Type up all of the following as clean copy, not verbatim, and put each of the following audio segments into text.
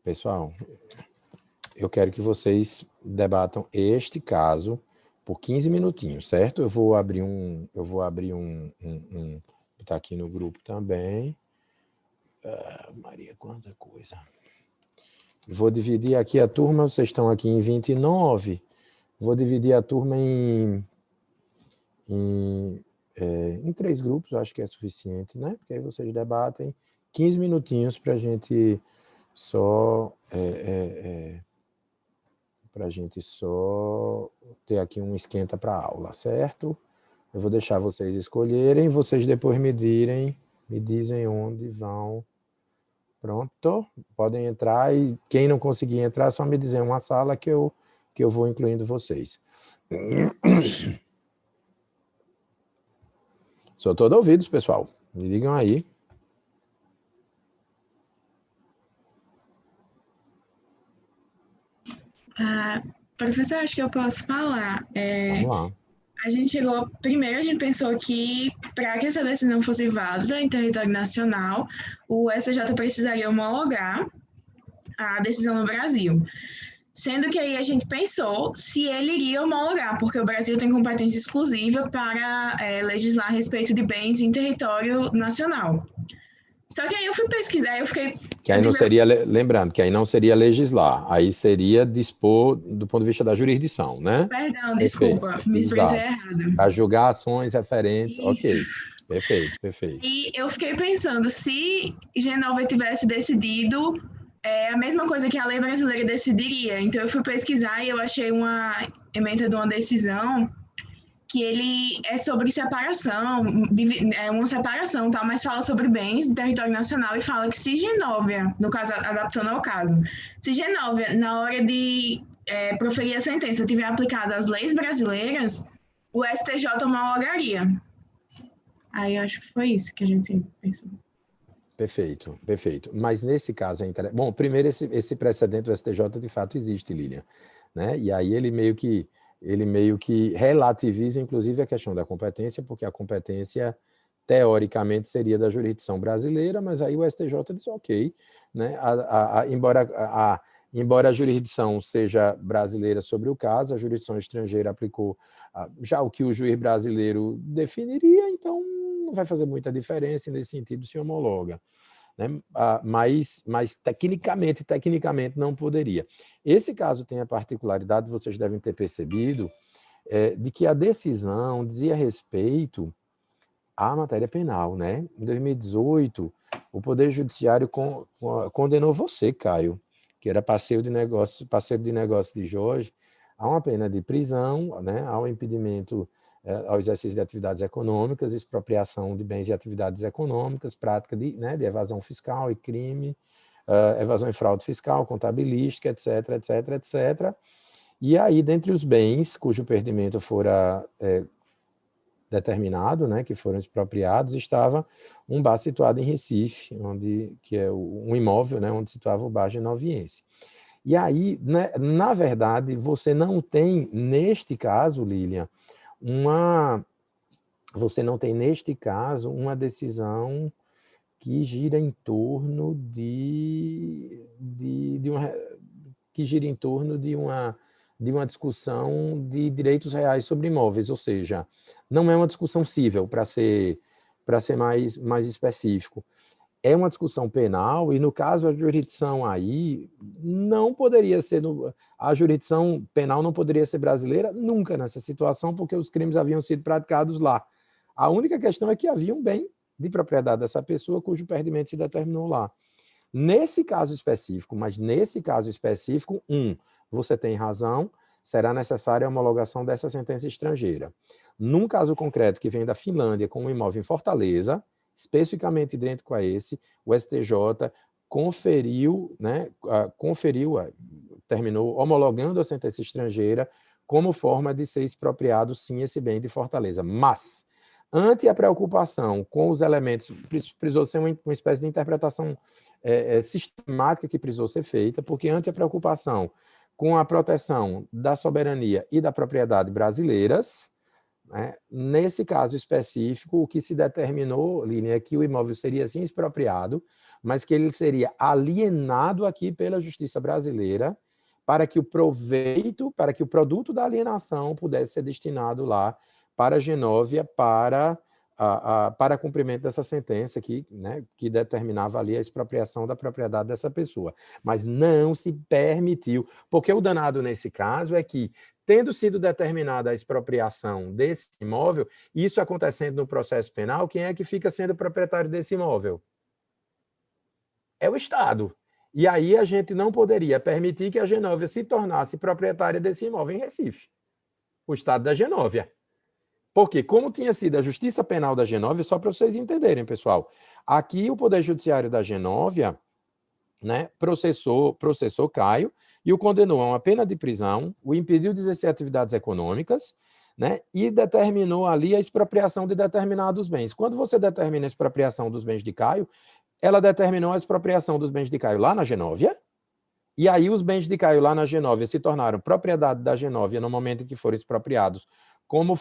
Pessoal, eu quero que vocês debatam este caso por 15 minutinhos, certo? Eu vou abrir tá aqui no grupo também. Maria, quanta coisa. Vou dividir aqui a turma, vocês estão aqui em 29. Vou dividir a turma em 3 grupos, acho que é suficiente, né? Porque aí vocês debatem 15 minutinhos para a gente só ter aqui um esquenta para a aula, certo? Eu vou deixar vocês escolherem, vocês depois me dizem onde vão. Pronto, podem entrar e quem não conseguir entrar, só me dizer uma sala que eu vou incluindo vocês. Sou todo ouvidos, pessoal. Me digam aí. Professor, acho que eu posso falar. Vamos lá. Primeiro a gente pensou que para que essa decisão fosse válida em território nacional, o STJ precisaria homologar a decisão no Brasil. Sendo que aí a gente pensou se ele iria homologar, porque o Brasil tem competência exclusiva para legislar a respeito de bens em território nacional. Só que aí eu fui pesquisar, eu fiquei... Que aí não seria, lembrando, que aí não seria legislar, aí seria dispor do ponto de vista da jurisdição, né? Perdão, desculpa, me expressei errado. Para julgar ações referentes, Isso. Ok. Perfeito. E eu fiquei pensando, se Genova tivesse decidido a mesma coisa que a lei brasileira decidiria. Então eu fui pesquisar e eu achei uma ementa de uma decisão que ele é sobre separação, é uma separação, tá? Mas fala sobre bens do território nacional e fala que se Genóvia, no caso, adaptando ao caso, se Genóvia, na hora de proferir a sentença, tiver aplicado as leis brasileiras, o STJ homologaria. Aí eu acho que foi isso que a gente pensou. Perfeito. Mas nesse caso é interessante. Bom, primeiro, esse precedente do STJ de fato existe, Lilian, né? E aí ele meio que relativiza, inclusive, a questão da competência, porque a competência, teoricamente, seria da jurisdição brasileira, mas aí o STJ diz ok, né? Embora a jurisdição seja brasileira sobre o caso, a jurisdição estrangeira aplicou já o que o juiz brasileiro definiria, então não vai fazer muita diferença, e nesse sentido se homologa. Né? Mas tecnicamente não poderia. Esse caso tem a particularidade, vocês devem ter percebido, de que a decisão dizia respeito à matéria penal. Né? Em 2018, o Poder Judiciário condenou você, Caio, que era parceiro de negócio de Jorge, a uma pena de prisão, né? Ao impedimento ao exercício de atividades econômicas, expropriação de bens e atividades econômicas, prática de evasão fiscal e crime, evasão e fraude fiscal, contabilística, etc. E aí, dentre os bens cujo perdimento fora determinado, né, que foram expropriados, estava um bar situado em Recife, que é um imóvel, né, onde situava o bar genoviense. E aí, né, na verdade, você não tem, neste caso, Lilian, uma decisão que gira em torno de uma discussão de direitos reais sobre imóveis, ou seja, não é uma discussão cível, para ser mais específico. É uma discussão penal e, no caso, a jurisdição aí não poderia ser... A jurisdição penal não poderia ser brasileira nunca nessa situação, porque os crimes haviam sido praticados lá. A única questão é que havia um bem de propriedade dessa pessoa cujo perdimento se determinou lá. Nesse caso específico, você tem razão, será necessária a homologação dessa sentença estrangeira. Num caso concreto que vem da Finlândia com um imóvel em Fortaleza, especificamente idêntico a esse, o STJ terminou homologando a sentença estrangeira como forma de ser expropriado, sim, esse bem de Fortaleza. Mas, ante a preocupação com os elementos, precisou ser uma espécie de interpretação sistemática que precisou ser feita, porque ante a preocupação com a proteção da soberania e da propriedade brasileiras, né? Nesse caso específico, o que se determinou, Línia, é que o imóvel seria sim expropriado, mas que ele seria alienado aqui pela Justiça brasileira para que o proveito, para que o produto da alienação pudesse ser destinado lá para a Genóvia, para cumprimento dessa sentença que, né, que determinava ali a expropriação da propriedade dessa pessoa. Mas não se permitiu, porque o danado nesse caso é que, tendo sido determinada a expropriação desse imóvel, isso acontecendo no processo penal, quem é que fica sendo proprietário desse imóvel? É o Estado. E aí a gente não poderia permitir que a Genóvia se tornasse proprietária desse imóvel em Recife. O Estado da Genóvia. Porque, como tinha sido a Justiça Penal da Genóvia, só para vocês entenderem, pessoal, aqui o Poder Judiciário da Genóvia, né, processou Caio e o condenou a uma pena de prisão, o impediu de exercer atividades econômicas, né, e determinou ali a expropriação de determinados bens. Quando você determina a expropriação dos bens de Caio, ela determinou a expropriação dos bens de Caio lá na Genóvia, e aí os bens de Caio lá na Genóvia se tornaram propriedade da Genóvia no momento em que foram expropriados como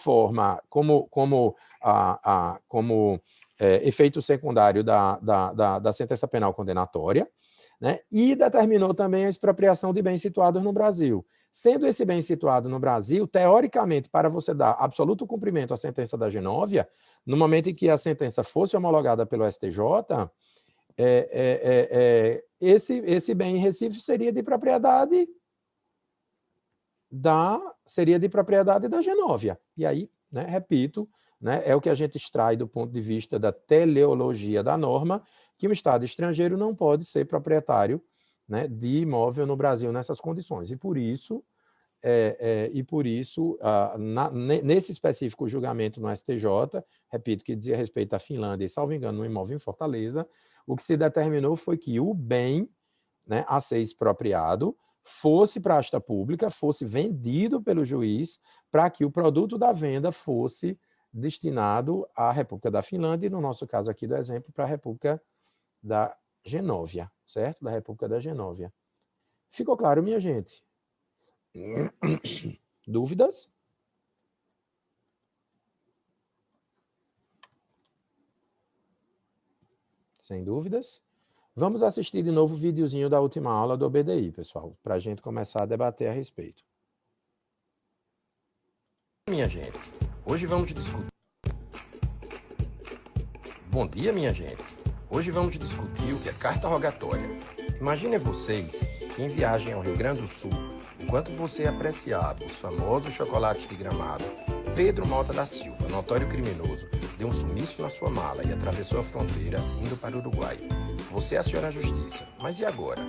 efeito secundário da sentença penal condenatória, né? E determinou também a expropriação de bens situados no Brasil. Sendo esse bem situado no Brasil, teoricamente, para você dar absoluto cumprimento à sentença da Genóvia, no momento em que a sentença fosse homologada pelo STJ, esse bem em Recife seria de propriedade da Genóvia. E aí, né, repito, né, é o que a gente extrai do ponto de vista da teleologia da norma, que um Estado estrangeiro não pode ser proprietário, né, de imóvel no Brasil nessas condições. E por isso, nesse específico julgamento no STJ, repito, que dizia respeito à Finlândia e, salvo engano, no imóvel em Fortaleza, o que se determinou foi que o bem, né, a ser expropriado fosse para a asta pública, fosse vendido pelo juiz, para que o produto da venda fosse destinado à República da Finlândia, e no nosso caso aqui do exemplo, para a República da Genóvia, certo? Da República da Genóvia. Ficou claro, minha gente? Dúvidas? Sem dúvidas? Vamos assistir de novo o videozinho da última aula do OBDI, pessoal, para a gente começar a debater a respeito. Minha gente, hoje vamos discutir... Bom dia, minha gente. Hoje vamos discutir o que é carta rogatória. Imaginem vocês que em viagem ao Rio Grande do Sul, enquanto você apreciava os famosos chocolates de Gramado, Pedro Mota da Silva, notório criminoso, deu um sumiço na sua mala e atravessou a fronteira indo para o Uruguai. Você aciona a justiça, mas e agora?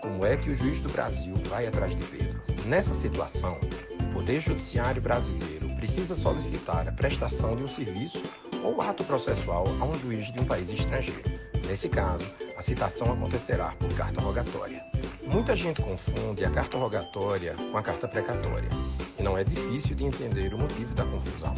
Como é que o juiz do Brasil vai atrás de Pedro? Nessa situação, o Poder Judiciário brasileiro precisa solicitar a prestação de um serviço ou ato processual a um juiz de um país estrangeiro. Nesse caso, a citação acontecerá por carta rogatória. Muita gente confunde a carta rogatória com a carta precatória, e não é difícil de entender o motivo da confusão.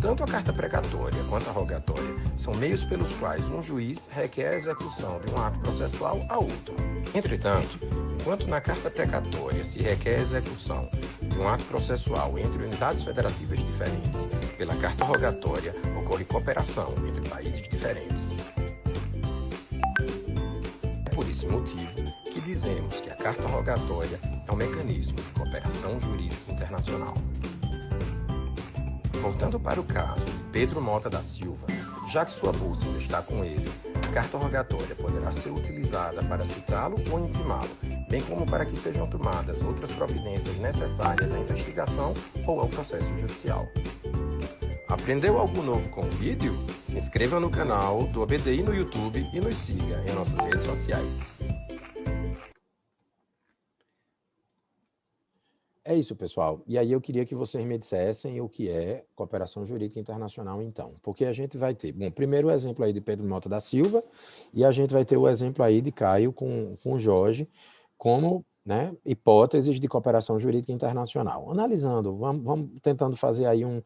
Tanto a carta precatória quanto a rogatória são meios pelos quais um juiz requer a execução de um ato processual a outro. Entretanto, enquanto na carta precatória se requer a execução de um ato processual entre unidades federativas diferentes, pela carta rogatória ocorre cooperação entre países diferentes. É por esse motivo que dizemos que a carta rogatória é um mecanismo de cooperação jurídica internacional. Voltando para o caso de Pedro Mota da Silva, já que sua bolsa ainda está com ele, a carta rogatória poderá ser utilizada para citá-lo ou intimá-lo, bem como para que sejam tomadas outras providências necessárias à investigação ou ao processo judicial. Aprendeu algo novo com o vídeo? Se inscreva no canal do OBDI no YouTube e nos siga em nossas redes sociais. É isso, pessoal. E aí eu queria que vocês me dissessem o que é cooperação jurídica internacional, então. Porque a gente vai ter, bom, primeiro o exemplo aí de Pedro Mota da Silva, e a gente vai ter o exemplo aí de Caio com o Jorge, como, né, hipóteses de cooperação jurídica internacional. Analisando, vamos tentando fazer aí um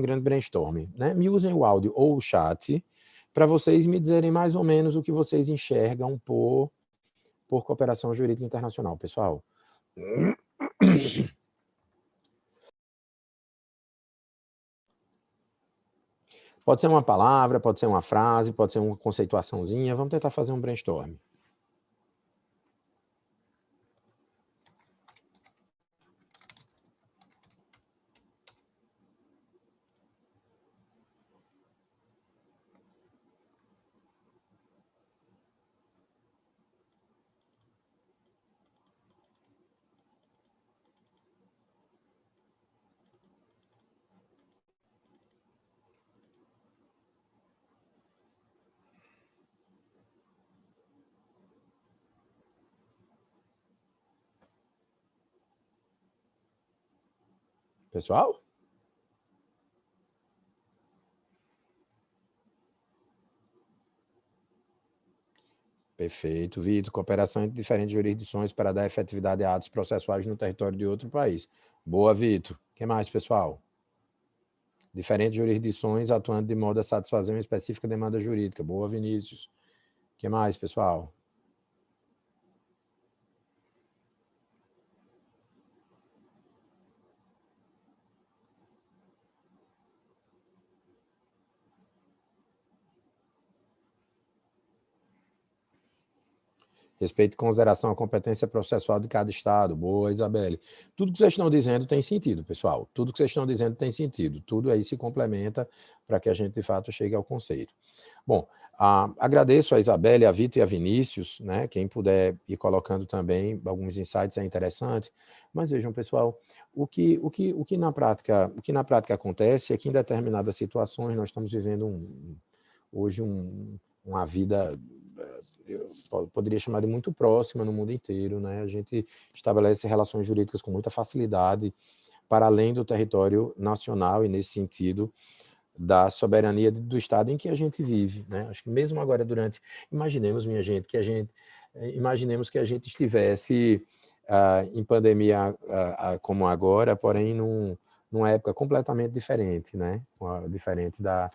grande brainstorming, né? Me usem o áudio ou o chat para vocês me dizerem mais ou menos o que vocês enxergam por cooperação jurídica internacional, pessoal. Pode ser uma palavra, pode ser uma frase, pode ser uma conceituaçãozinha. Vamos tentar fazer um brainstorm. Pessoal? Perfeito, Vitor. Cooperação entre diferentes jurisdições para dar efetividade a atos processuais no território de outro país. Boa, Vitor. O que mais, pessoal? Diferentes jurisdições atuando de modo a satisfazer uma específica demanda jurídica. Boa, Vinícius. O que mais, pessoal? Respeito e consideração à competência processual de cada estado. Boa, Isabelle. Tudo que vocês estão dizendo tem sentido, pessoal. Tudo que vocês estão dizendo tem sentido. Tudo aí se complementa para que a gente, de fato, chegue ao conceito. Bom, agradeço a Isabelle, a Vitor e a Vinícius, né? Quem puder ir colocando também alguns insights é interessante. Mas vejam, pessoal, o que na prática acontece é que em determinadas situações nós estamos vivendo hoje uma vida, eu poderia chamar de muito próxima no mundo inteiro, né? A gente estabelece relações jurídicas com muita facilidade para além do território nacional e, nesse sentido, da soberania do Estado em que a gente vive, né? Acho que mesmo agora imaginemos, minha gente, imaginemos que a gente estivesse em pandemia como agora, porém numa época completamente diferente, né? Diferente da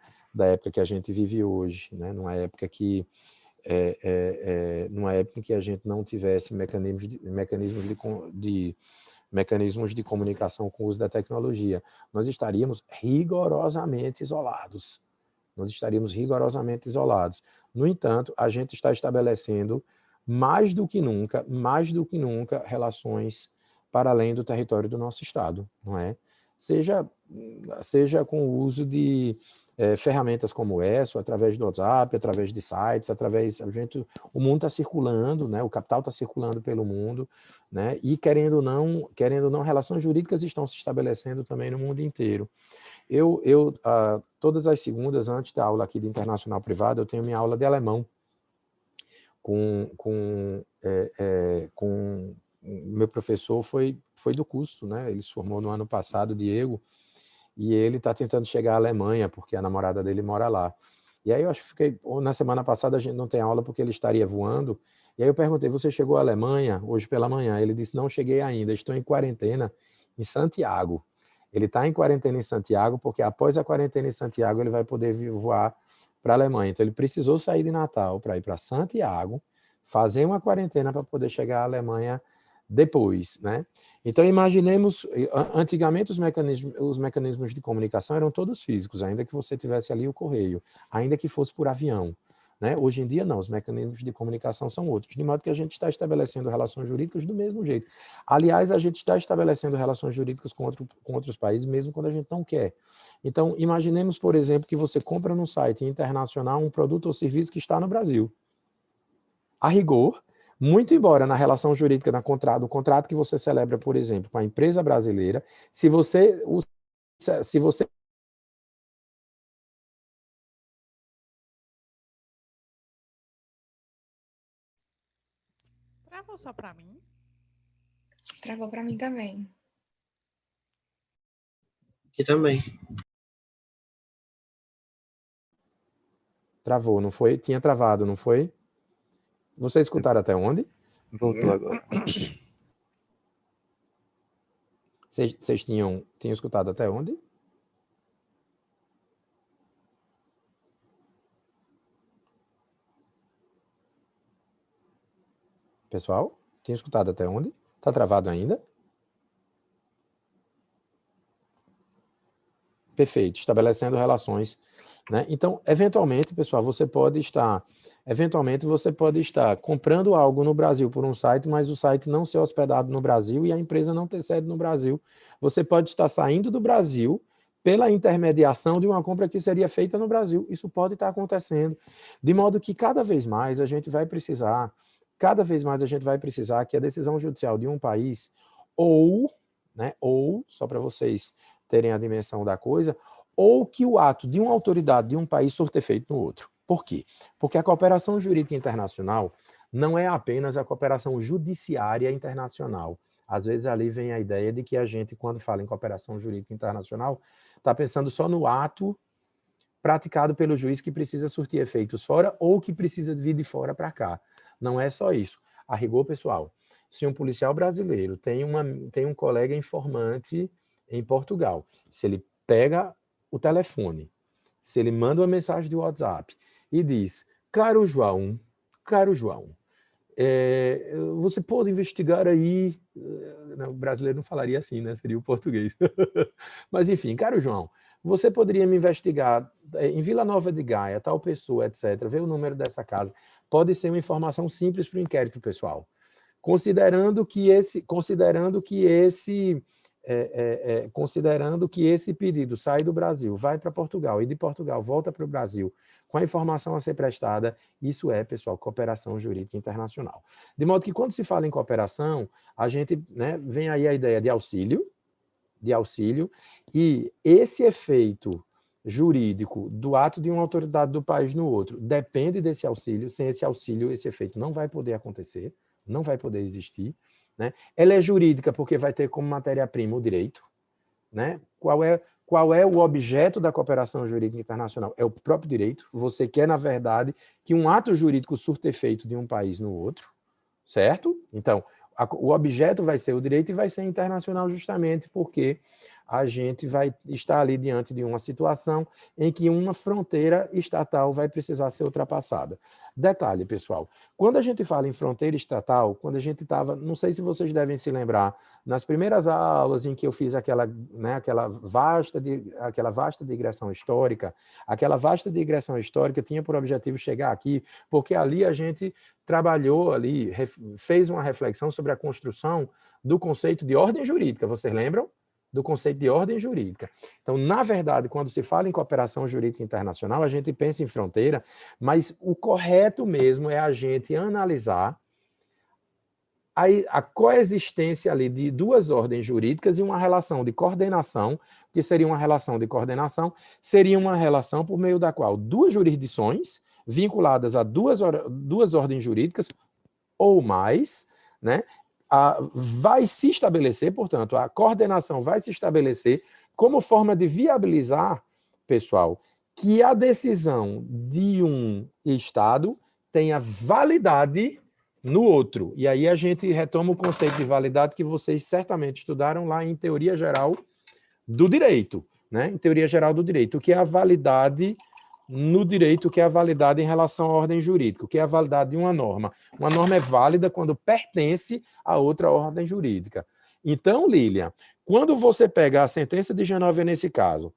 época que a gente vive hoje, né? Numa época em que a gente não tivesse mecanismos de comunicação com o uso da tecnologia, nós estaríamos rigorosamente isolados. No entanto, a gente está estabelecendo mais do que nunca, relações para além do território do nosso estado, não é? Seja com o uso de ferramentas como essa, através do WhatsApp, através de sites, o mundo está circulando, né? O capital está circulando pelo mundo, né? E querendo ou não, relações jurídicas estão se estabelecendo também no mundo inteiro. Todas as segundas, antes da aula aqui de internacional privado, eu tenho minha aula de alemão com meu professor foi do curso, né? Ele se formou no ano passado, Diego, e ele está tentando chegar à Alemanha, porque a namorada dele mora lá. E aí eu acho que na semana passada a gente não tem aula porque ele estaria voando, e aí eu perguntei, você chegou à Alemanha hoje pela manhã? Ele disse, não cheguei ainda, estou em quarentena em Santiago. Ele está em quarentena em Santiago, porque após a quarentena em Santiago ele vai poder voar para a Alemanha. Então ele precisou sair de Natal para ir para Santiago, fazer uma quarentena para poder chegar à Alemanha depois, né? Então imaginemos, antigamente os mecanismos de comunicação eram todos físicos, ainda que você tivesse ali o correio, ainda que fosse por avião, né? Hoje em dia não, os mecanismos de comunicação são outros, de modo que a gente está estabelecendo relações jurídicas do mesmo jeito. Aliás, a gente está estabelecendo relações jurídicas com outros países, mesmo quando a gente não quer. Então, imaginemos, por exemplo, que você compra num site internacional um produto ou serviço que está no Brasil. A rigor, muito embora na relação jurídica, do contrato que você celebra, por exemplo, com a empresa brasileira, se você Travou só para mim? Travou para mim também. Aqui também. Travou, não foi? Tinha travado, não foi? Vocês escutaram até onde? Voltou agora. Vocês tinham escutado até onde? Pessoal, tinha escutado até onde? Está travado ainda? Perfeito, estabelecendo relações né? Então, eventualmente, pessoal, você pode estar comprando algo no Brasil por um site, mas o site não ser hospedado no Brasil e a empresa não ter sede no Brasil. Você pode estar saindo do Brasil pela intermediação de uma compra que seria feita no Brasil. Isso pode estar acontecendo. De modo que cada vez mais a gente vai precisar que a decisão judicial de um país ou, só para vocês terem a dimensão da coisa, ou que o ato de uma autoridade de um país surta efeito no outro. Por quê? Porque a cooperação jurídica internacional não é apenas a cooperação judiciária internacional. Às vezes ali vem a ideia de que a gente, quando fala em cooperação jurídica internacional, está pensando só no ato praticado pelo juiz que precisa surtir efeitos fora ou que precisa vir de fora para cá. Não é só isso. A rigor, pessoal, se um policial brasileiro tem um colega informante em Portugal, se ele pega o telefone, se ele manda uma mensagem de WhatsApp e diz, caro João, você pode investigar aí, não, o brasileiro não falaria assim, né? Seria o português. Mas enfim, caro João, você poderia me investigar em Vila Nova de Gaia, tal pessoa, etc., ver o número dessa casa. Pode ser uma informação simples para o inquérito, pessoal. Considerando que esse pedido sai do Brasil, vai para Portugal e de Portugal volta para o Brasil com a informação a ser prestada, isso é, pessoal, cooperação jurídica internacional. De modo que quando se fala em cooperação, a gente, né, vem aí a ideia de auxílio, e esse efeito jurídico do ato de uma autoridade do país no outro depende desse auxílio. Sem esse auxílio, esse efeito não vai poder acontecer, não vai poder existir, né? Ela é jurídica porque vai ter como matéria-prima o direito, né? Qual é o objeto da cooperação jurídica internacional? É o próprio direito. Você quer, na verdade, que um ato jurídico surta efeito de um país no outro, certo? Então, o objeto vai ser o direito e vai ser internacional justamente porque a gente vai estar ali diante de uma situação em que uma fronteira estatal vai precisar ser ultrapassada. Detalhe, pessoal, quando a gente fala em fronteira estatal, quando a gente estava, não sei se vocês devem se lembrar, nas primeiras aulas em que eu fiz aquela vasta digressão histórica, tinha por objetivo chegar aqui, porque ali a gente trabalhou ali, fez uma reflexão sobre a construção do conceito de ordem jurídica, vocês lembram? Do conceito de ordem jurídica. Então, na verdade, quando se fala em cooperação jurídica internacional, a gente pensa em fronteira, mas o correto mesmo é a gente analisar a coexistência ali de duas ordens jurídicas e uma relação de coordenação, que seria uma relação de coordenação, seria uma relação por meio da qual duas jurisdições vinculadas a duas ordens jurídicas ou mais, né, vai se estabelecer, portanto, a coordenação vai se estabelecer como forma de viabilizar, pessoal, que a decisão de um Estado tenha validade no outro. E aí a gente retoma o conceito de validade que vocês certamente estudaram lá em Teoria Geral do Direito, né? Em Teoria Geral do Direito, o que é a validade no direito, o que é a validade em relação à ordem jurídica, o que é a validade de uma norma. Uma norma é válida quando pertence a outra ordem jurídica. Então, Lília, quando você pega a sentença de Genóvia nesse caso,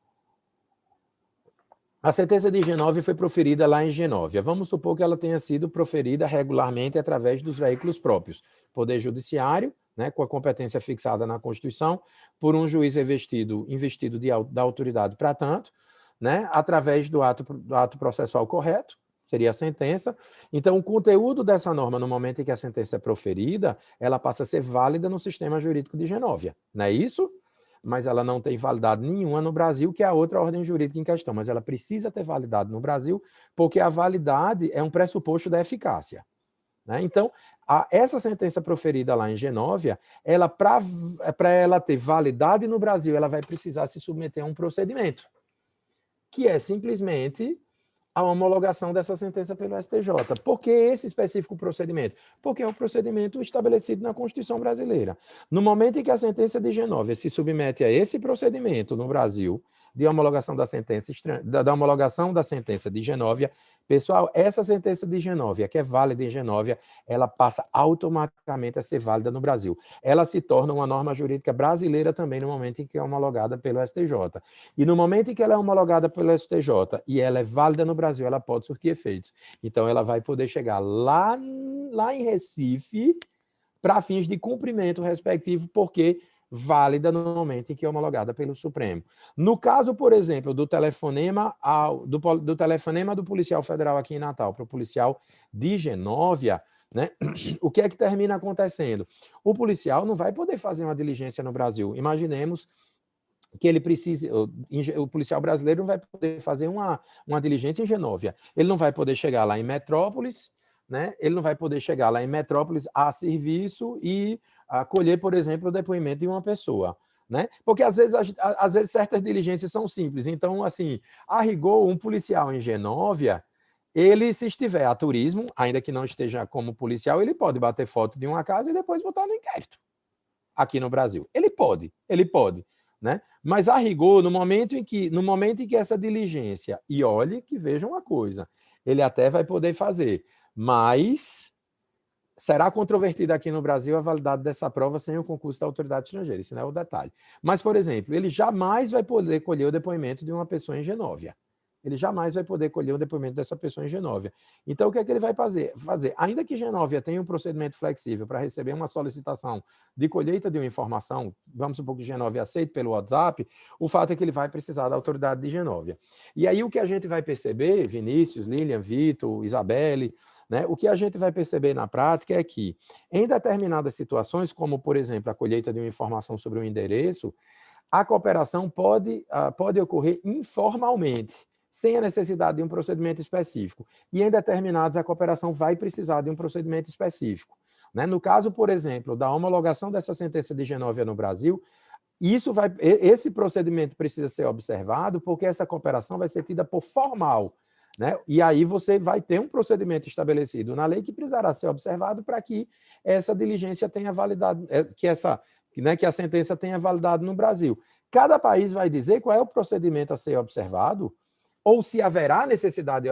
a sentença de Genóvia foi proferida lá em Genóvia. Vamos supor que ela tenha sido proferida regularmente através dos veículos próprios. Poder Judiciário, né, com a competência fixada na Constituição, por um juiz investido da autoridade para tanto, né, através do ato processual correto, seria a sentença. Então, o conteúdo dessa norma, no momento em que a sentença é proferida, ela passa a ser válida no sistema jurídico de Genóvia. Não é isso? Mas ela não tem validade nenhuma no Brasil, que é a outra ordem jurídica em questão. Mas ela precisa ter validade no Brasil, porque a validade é um pressuposto da eficácia, né? Então, essa sentença proferida lá em Genóvia, para ela ter validade no Brasil, ela vai precisar se submeter a um procedimento, que é simplesmente a homologação dessa sentença pelo STJ. Por que esse específico procedimento? Porque é o procedimento estabelecido na Constituição brasileira. No momento em que a sentença de Genóvia se submete a esse procedimento no Brasil, de homologação da sentença de Genóvia, Pessoal, essa sentença de Genóvia, que é válida em Genóvia, ela passa automaticamente a ser válida no Brasil. Ela se torna uma norma jurídica brasileira também no momento em que é homologada pelo STJ. E no momento em que ela é homologada pelo STJ e ela é válida no Brasil, ela pode surtir efeitos. Então, ela vai poder chegar lá em Recife para fins de cumprimento respectivo, porque válida no momento em que é homologada pelo Supremo. No caso, por exemplo, do telefonema do policial federal aqui em Natal para o policial de Genóvia, né? O que é que termina acontecendo? O policial não vai poder fazer uma diligência no Brasil. Imaginemos que ele precise, o policial brasileiro não vai poder fazer uma diligência em Genóvia. Ele não vai poder chegar lá em Metrópolis, né? Ele não vai poder chegar lá em Metrópolis a serviço e acolher, por exemplo, o depoimento de uma pessoa, né? Porque às vezes certas diligências são simples. Então, assim, a rigor, um policial em Genóvia, ele, se estiver a turismo, ainda que não esteja como policial, ele pode bater foto de uma casa e depois botar no inquérito aqui no Brasil. Ele pode, né? Mas a rigor, no momento em que essa diligência, e olhe que veja uma coisa, ele até vai poder fazer, mas será controvertida aqui no Brasil a validade dessa prova sem o concurso da autoridade estrangeira, isso não é o detalhe. Mas, por exemplo, ele jamais vai poder colher o depoimento de uma pessoa em Genóvia. Ele jamais vai poder colher o depoimento dessa pessoa em Genóvia. Então, o que é que ele vai fazer? Ainda que Genóvia tenha um procedimento flexível para receber uma solicitação de colheita de uma informação, vamos supor que Genóvia aceite pelo WhatsApp, o fato é que ele vai precisar da autoridade de Genóvia. E aí o que a gente vai perceber, Vinícius, Lilian, Vitor, Isabelle, né, o que a gente vai perceber na prática é que, em determinadas situações, como, por exemplo, a colheita de uma informação sobre um endereço, a cooperação pode ocorrer informalmente, sem a necessidade de um procedimento específico. E em determinados, a cooperação vai precisar de um procedimento específico, né? No caso, por exemplo, da homologação dessa sentença de Genóvia no Brasil, esse procedimento precisa ser observado porque essa cooperação vai ser tida por formal, né? E aí você vai ter um procedimento estabelecido na lei que precisará ser observado para que essa diligência tenha validade, que a sentença tenha validade no Brasil. Cada país vai dizer qual é o procedimento a ser observado, ou se haverá necessidade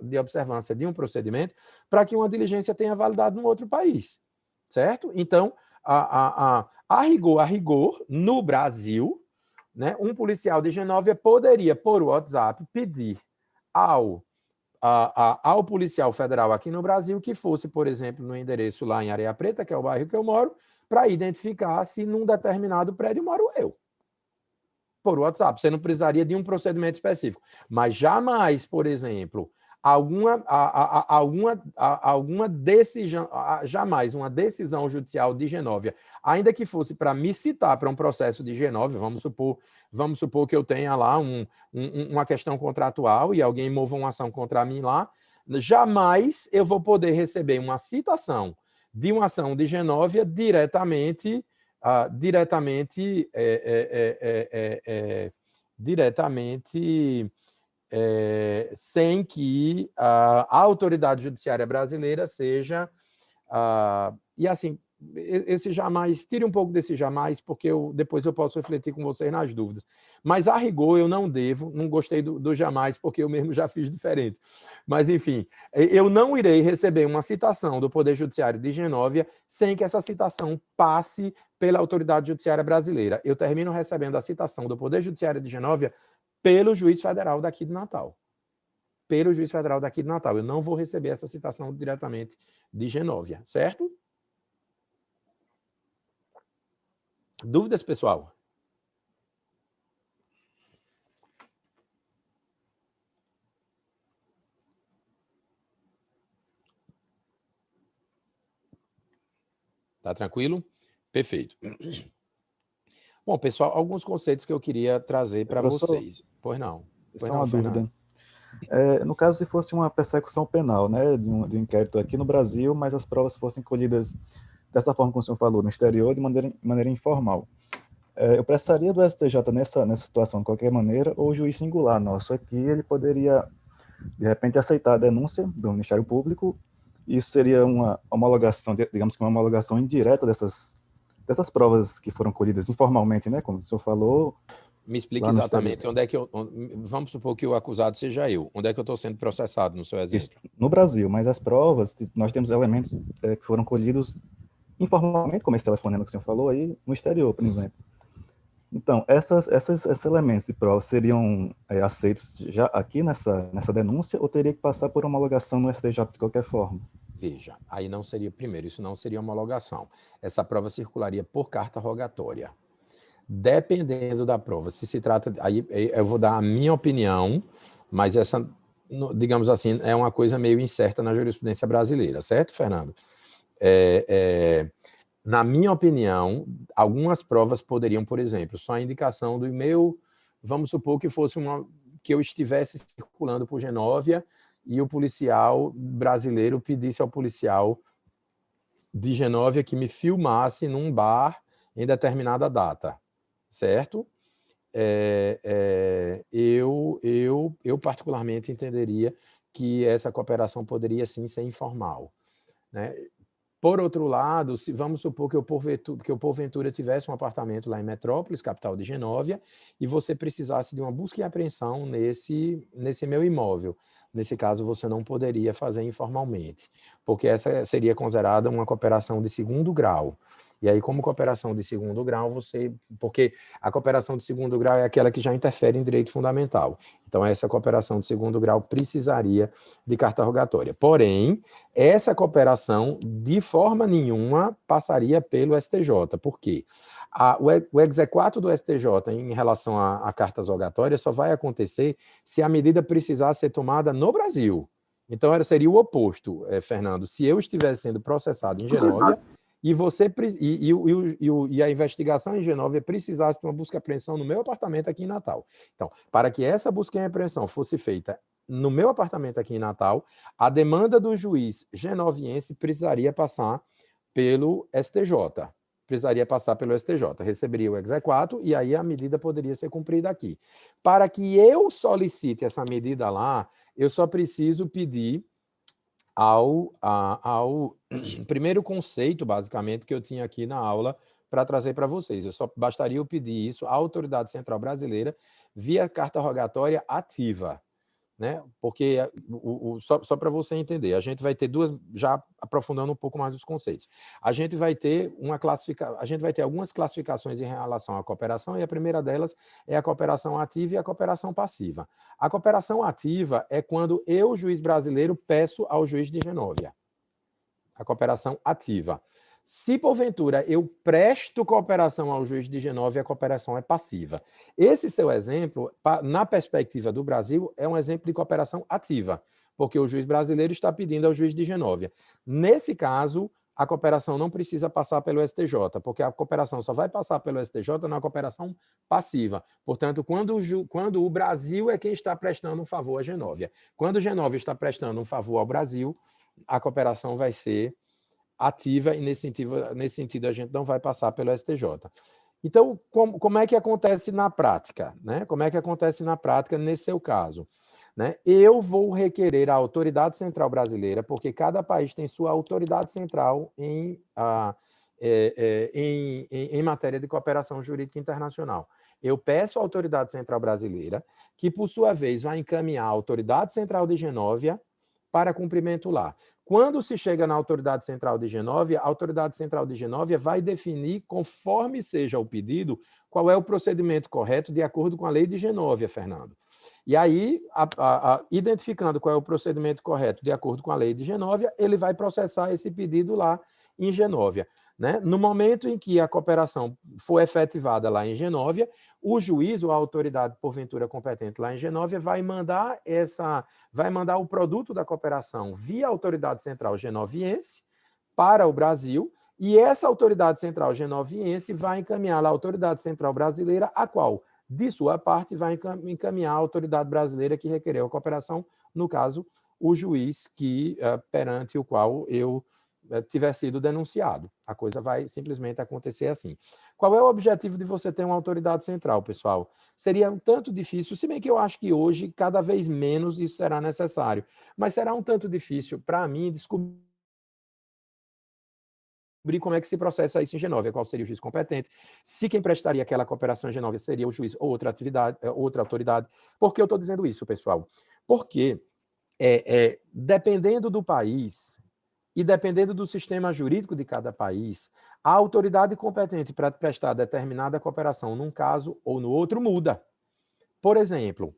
de observância de um procedimento para que uma diligência tenha validade no outro país, certo? Então, a rigor, no Brasil, né, um policial de Genóvia poderia, por WhatsApp, pedir ao policial federal aqui no Brasil que fosse, por exemplo, no endereço lá em Areia Preta, que é o bairro que eu moro, para identificar se num determinado prédio moro eu. Por WhatsApp, você não precisaria de um procedimento específico. Mas jamais, por exemplo, jamais uma decisão judicial de Genóvia, ainda que fosse para me citar para um processo de Genóvia, vamos supor que eu tenha lá uma questão contratual e alguém mova uma ação contra mim lá, jamais eu vou poder receber uma citação de uma ação de Genóvia diretamente sem que a autoridade judiciária brasileira seja... e assim, esse jamais, tire um pouco desse jamais, porque depois eu posso refletir com vocês nas dúvidas. Mas, a rigor, eu não gostei do jamais, porque eu mesmo já fiz diferente. Mas, enfim, eu não irei receber uma citação do Poder Judiciário de Genóvia sem que essa citação passe pela autoridade judiciária brasileira. Eu termino recebendo a citação do Poder Judiciário de Genóvia pelo juiz federal daqui de Natal. Pelo juiz federal daqui de Natal. Eu não vou receber essa citação diretamente de Genóvia, certo? Dúvidas, pessoal? Tá tranquilo? Perfeito. Bom, pessoal, alguns conceitos que eu queria trazer para vocês. Pois não. Só uma dúvida. No caso, se fosse uma persecução penal, né, de um inquérito aqui no Brasil, mas as provas fossem colhidas dessa forma como o senhor falou, no exterior, de maneira informal. Eu precisaria do STJ nessa situação de qualquer maneira, ou o juiz singular nosso aqui, ele poderia, de repente, aceitar a denúncia do Ministério Público. Isso seria uma homologação, digamos que uma homologação indireta dessas provas que foram colhidas informalmente, né, como o senhor falou, Me explique Lá no exatamente exterior. onde é que vamos supor que o acusado seja eu. Onde é que eu estou sendo processado no seu Isso, exemplo? no Brasil, mas as provas, nós temos elementos que foram colhidos informalmente, como esse telefonema que o senhor falou aí, no exterior, por exemplo. Então, esses elementos de prova seriam aceitos já aqui nessa denúncia ou teria que passar por homologação no STJ de qualquer forma? Veja, aí não seria, primeiro, isso não seria homologação. Essa prova circularia por carta rogatória. Dependendo da prova, se se trata, aí eu vou dar a minha opinião, mas essa, digamos assim, é uma coisa meio incerta na jurisprudência brasileira, certo, Fernando? Na minha opinião, algumas provas poderiam, por exemplo, só a indicação do e-mail, vamos supor que fosse que eu estivesse circulando por Genóvia e o policial brasileiro pedisse ao policial de Genóvia que me filmasse num bar em determinada data, certo? Eu particularmente entenderia que essa cooperação poderia sim ser informal, né? Por outro lado, vamos supor que eu porventura tivesse um apartamento lá em Metrópolis, capital de Genóvia, e você precisasse de uma busca e apreensão nesse meu imóvel. Nesse caso, você não poderia fazer informalmente, porque essa seria considerada uma cooperação de segundo grau. E aí, como cooperação de segundo grau, porque a cooperação de segundo grau é aquela que já interfere em direito fundamental. Então, essa cooperação de segundo grau precisaria de carta rogatória. Porém, essa cooperação, de forma nenhuma, passaria pelo STJ. Por quê? O exequato do STJ em relação a cartas rogatórias só vai acontecer se a medida precisar ser tomada no Brasil. Então, seria o oposto, Fernando. Se eu estivesse sendo processado em Genóvia e a investigação em Genóvia precisasse de uma busca e apreensão no meu apartamento aqui em Natal. Então, para que essa busca e apreensão fosse feita no meu apartamento aqui em Natal, a demanda do juiz genoviense precisaria passar pelo STJ. Receberia o exequato e aí a medida poderia ser cumprida aqui. Para que eu solicite essa medida lá, eu só preciso pedir ao primeiro conceito, basicamente, que eu tinha aqui na aula para trazer para vocês. Só bastaria eu pedir isso à Autoridade Central Brasileira via carta rogatória ativa, né? Porque, só para você entender, a gente vai ter já aprofundando um pouco mais os conceitos. A gente vai ter algumas classificações em relação à cooperação, e a primeira delas é a cooperação ativa e a cooperação passiva. A cooperação ativa é quando eu, juiz brasileiro, peço ao juiz de Genóvia. A cooperação ativa. Se, porventura, eu presto cooperação ao juiz de Genóvia, a cooperação é passiva. Esse seu exemplo, na perspectiva do Brasil, é um exemplo de cooperação ativa, porque o juiz brasileiro está pedindo ao juiz de Genóvia. Nesse caso, a cooperação não precisa passar pelo STJ, porque a cooperação só vai passar pelo STJ na cooperação passiva. Portanto, quando o Brasil é quem está prestando um favor a Genóvia. Quando Genóvia está prestando um favor ao Brasil, a cooperação vai ser ativa e, nesse sentido, a gente não vai passar pelo STJ. Então, como é que acontece na prática? Né? Como é que acontece na prática nesse seu caso? Né? Eu vou requerer a autoridade central brasileira, porque cada país tem sua autoridade central em matéria de cooperação jurídica internacional. Eu peço à autoridade central brasileira, que, por sua vez, vai encaminhar a autoridade central de Genóvia para cumprimento lá. Quando se chega na Autoridade Central de Genóvia, a Autoridade Central de Genóvia vai definir, conforme seja o pedido, qual é o procedimento correto de acordo com a lei de Genóvia, Fernando. E aí, identificando qual é o procedimento correto de acordo com a lei de Genóvia, ele vai processar esse pedido lá em Genóvia. Né? No momento em que a cooperação for efetivada lá em Genóvia, o juiz ou a autoridade porventura competente lá em Genóvia vai mandar o produto da cooperação via autoridade central genoviense para o Brasil, e essa autoridade central genoviense vai encaminhar a autoridade central brasileira, a qual, de sua parte, vai encaminhar a autoridade brasileira que requereu a cooperação, no caso, o juiz perante o qual eu tiver sido denunciado. A coisa vai simplesmente acontecer assim. Qual é o objetivo de você ter uma autoridade central, pessoal? Seria um tanto difícil, se bem que eu acho que hoje, cada vez menos, isso será necessário, mas será um tanto difícil para mim descobrir descobrir como é que se processa isso em Genóvia, qual seria o juiz competente, se quem prestaria aquela cooperação em Genóvia seria o juiz ou outra autoridade. Por que eu estou dizendo isso, pessoal? Porque, dependendo do país e dependendo do sistema jurídico de cada país, a autoridade competente para prestar determinada cooperação num caso ou no outro muda. Por exemplo,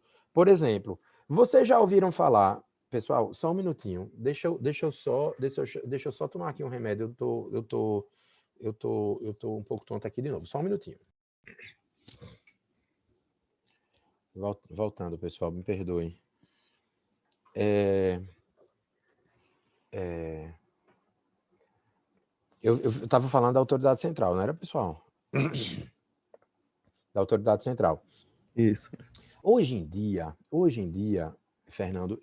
vocês já ouviram falar... Pessoal, só um minutinho. Deixa eu só tomar aqui um remédio. Eu tô um pouco tonto aqui de novo. Só um minutinho. Voltando, pessoal, me perdoem. Eu estava falando da autoridade central, não era, pessoal? Da autoridade central. Isso. Hoje em dia, Fernando,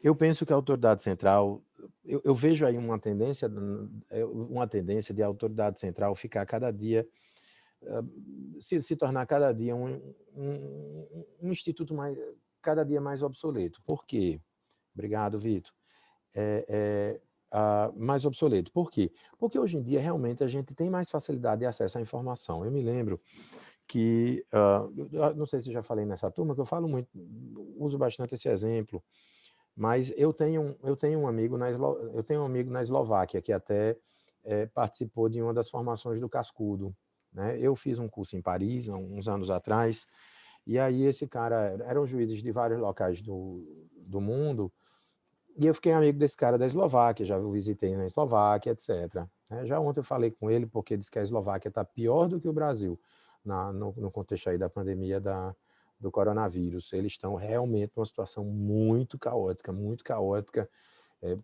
eu penso que a autoridade central, eu vejo aí uma tendência de a autoridade central ficar cada dia, se tornar cada dia um instituto cada dia mais obsoleto. Por quê? Obrigado, Vitor. Mais obsoleto. Por quê? Porque hoje em dia, realmente, a gente tem mais facilidade de acesso à informação. Eu me lembro que, não sei se já falei nessa turma, que eu falo muito, uso bastante esse exemplo, mas eu tenho um amigo na Eslováquia que até participou de uma das formações do Cascudo, né? Eu fiz um curso em Paris, há uns anos atrás, e aí esse cara, eram juízes de vários locais do mundo, e eu fiquei amigo desse cara da Eslováquia, já o visitei na Eslováquia, etc. Já ontem eu falei com ele, porque disse que a Eslováquia está pior do que o Brasil, no contexto aí da pandemia do coronavírus. Eles estão realmente numa situação muito caótica,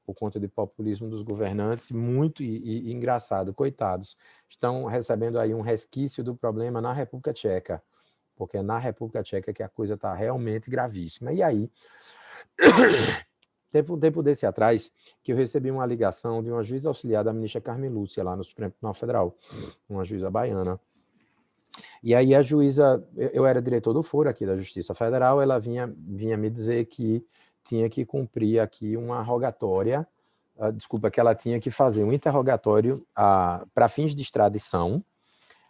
por conta de populismo dos governantes, muito e engraçado, coitados. Estão recebendo aí um resquício do problema na República Tcheca, porque é na República Tcheca que a coisa está realmente gravíssima. E aí, teve um tempo desse atrás que eu recebi uma ligação de uma juíza auxiliar da ministra Carmen Lúcia, lá no Supremo Tribunal Federal, uma juíza baiana. E aí a juíza, eu era diretor do foro aqui da Justiça Federal, ela vinha me dizer que tinha que cumprir aqui uma rogatória, que ela tinha que fazer um interrogatório para fins de extradição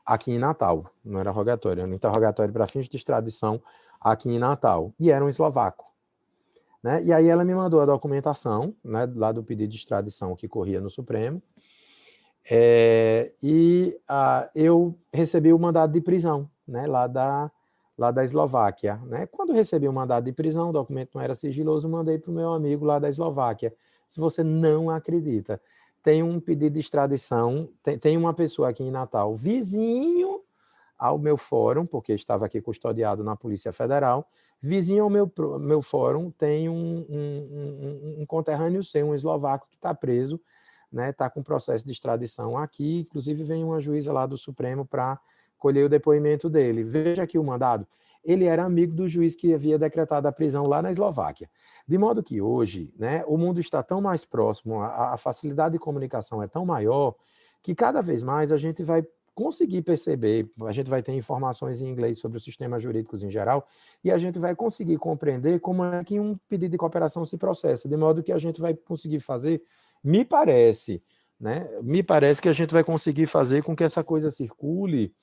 aqui em Natal. Não era rogatório, era um interrogatório para fins de extradição aqui em Natal. E era um eslovaco. Né? E aí ela me mandou a documentação, né, lá do pedido de extradição que corria no Supremo, eu recebi o mandado de prisão, né, lá da Eslováquia. Né? Quando recebi o mandado de prisão, o documento não era sigiloso, mandei para o meu amigo lá da Eslováquia. Se você não acredita, tem um pedido de extradição, tem uma pessoa aqui em Natal, vizinho ao meu fórum, porque estava aqui custodiado na Polícia Federal, vizinho ao meu fórum tem um conterrâneo seu, um eslovaco que está preso, né, está com processo de extradição aqui, inclusive vem uma juíza lá do Supremo para colher o depoimento dele. Veja aqui o mandado. Ele era amigo do juiz que havia decretado a prisão lá na Eslováquia. De modo que hoje, né, o mundo está tão mais próximo, a facilidade de comunicação é tão maior, que cada vez mais a gente vai conseguir perceber, a gente vai ter informações em inglês sobre os sistemas jurídicos em geral, e a gente vai conseguir compreender como é que um pedido de cooperação se processa, de modo que a gente vai conseguir fazer, me parece que a gente vai conseguir fazer com que essa coisa circule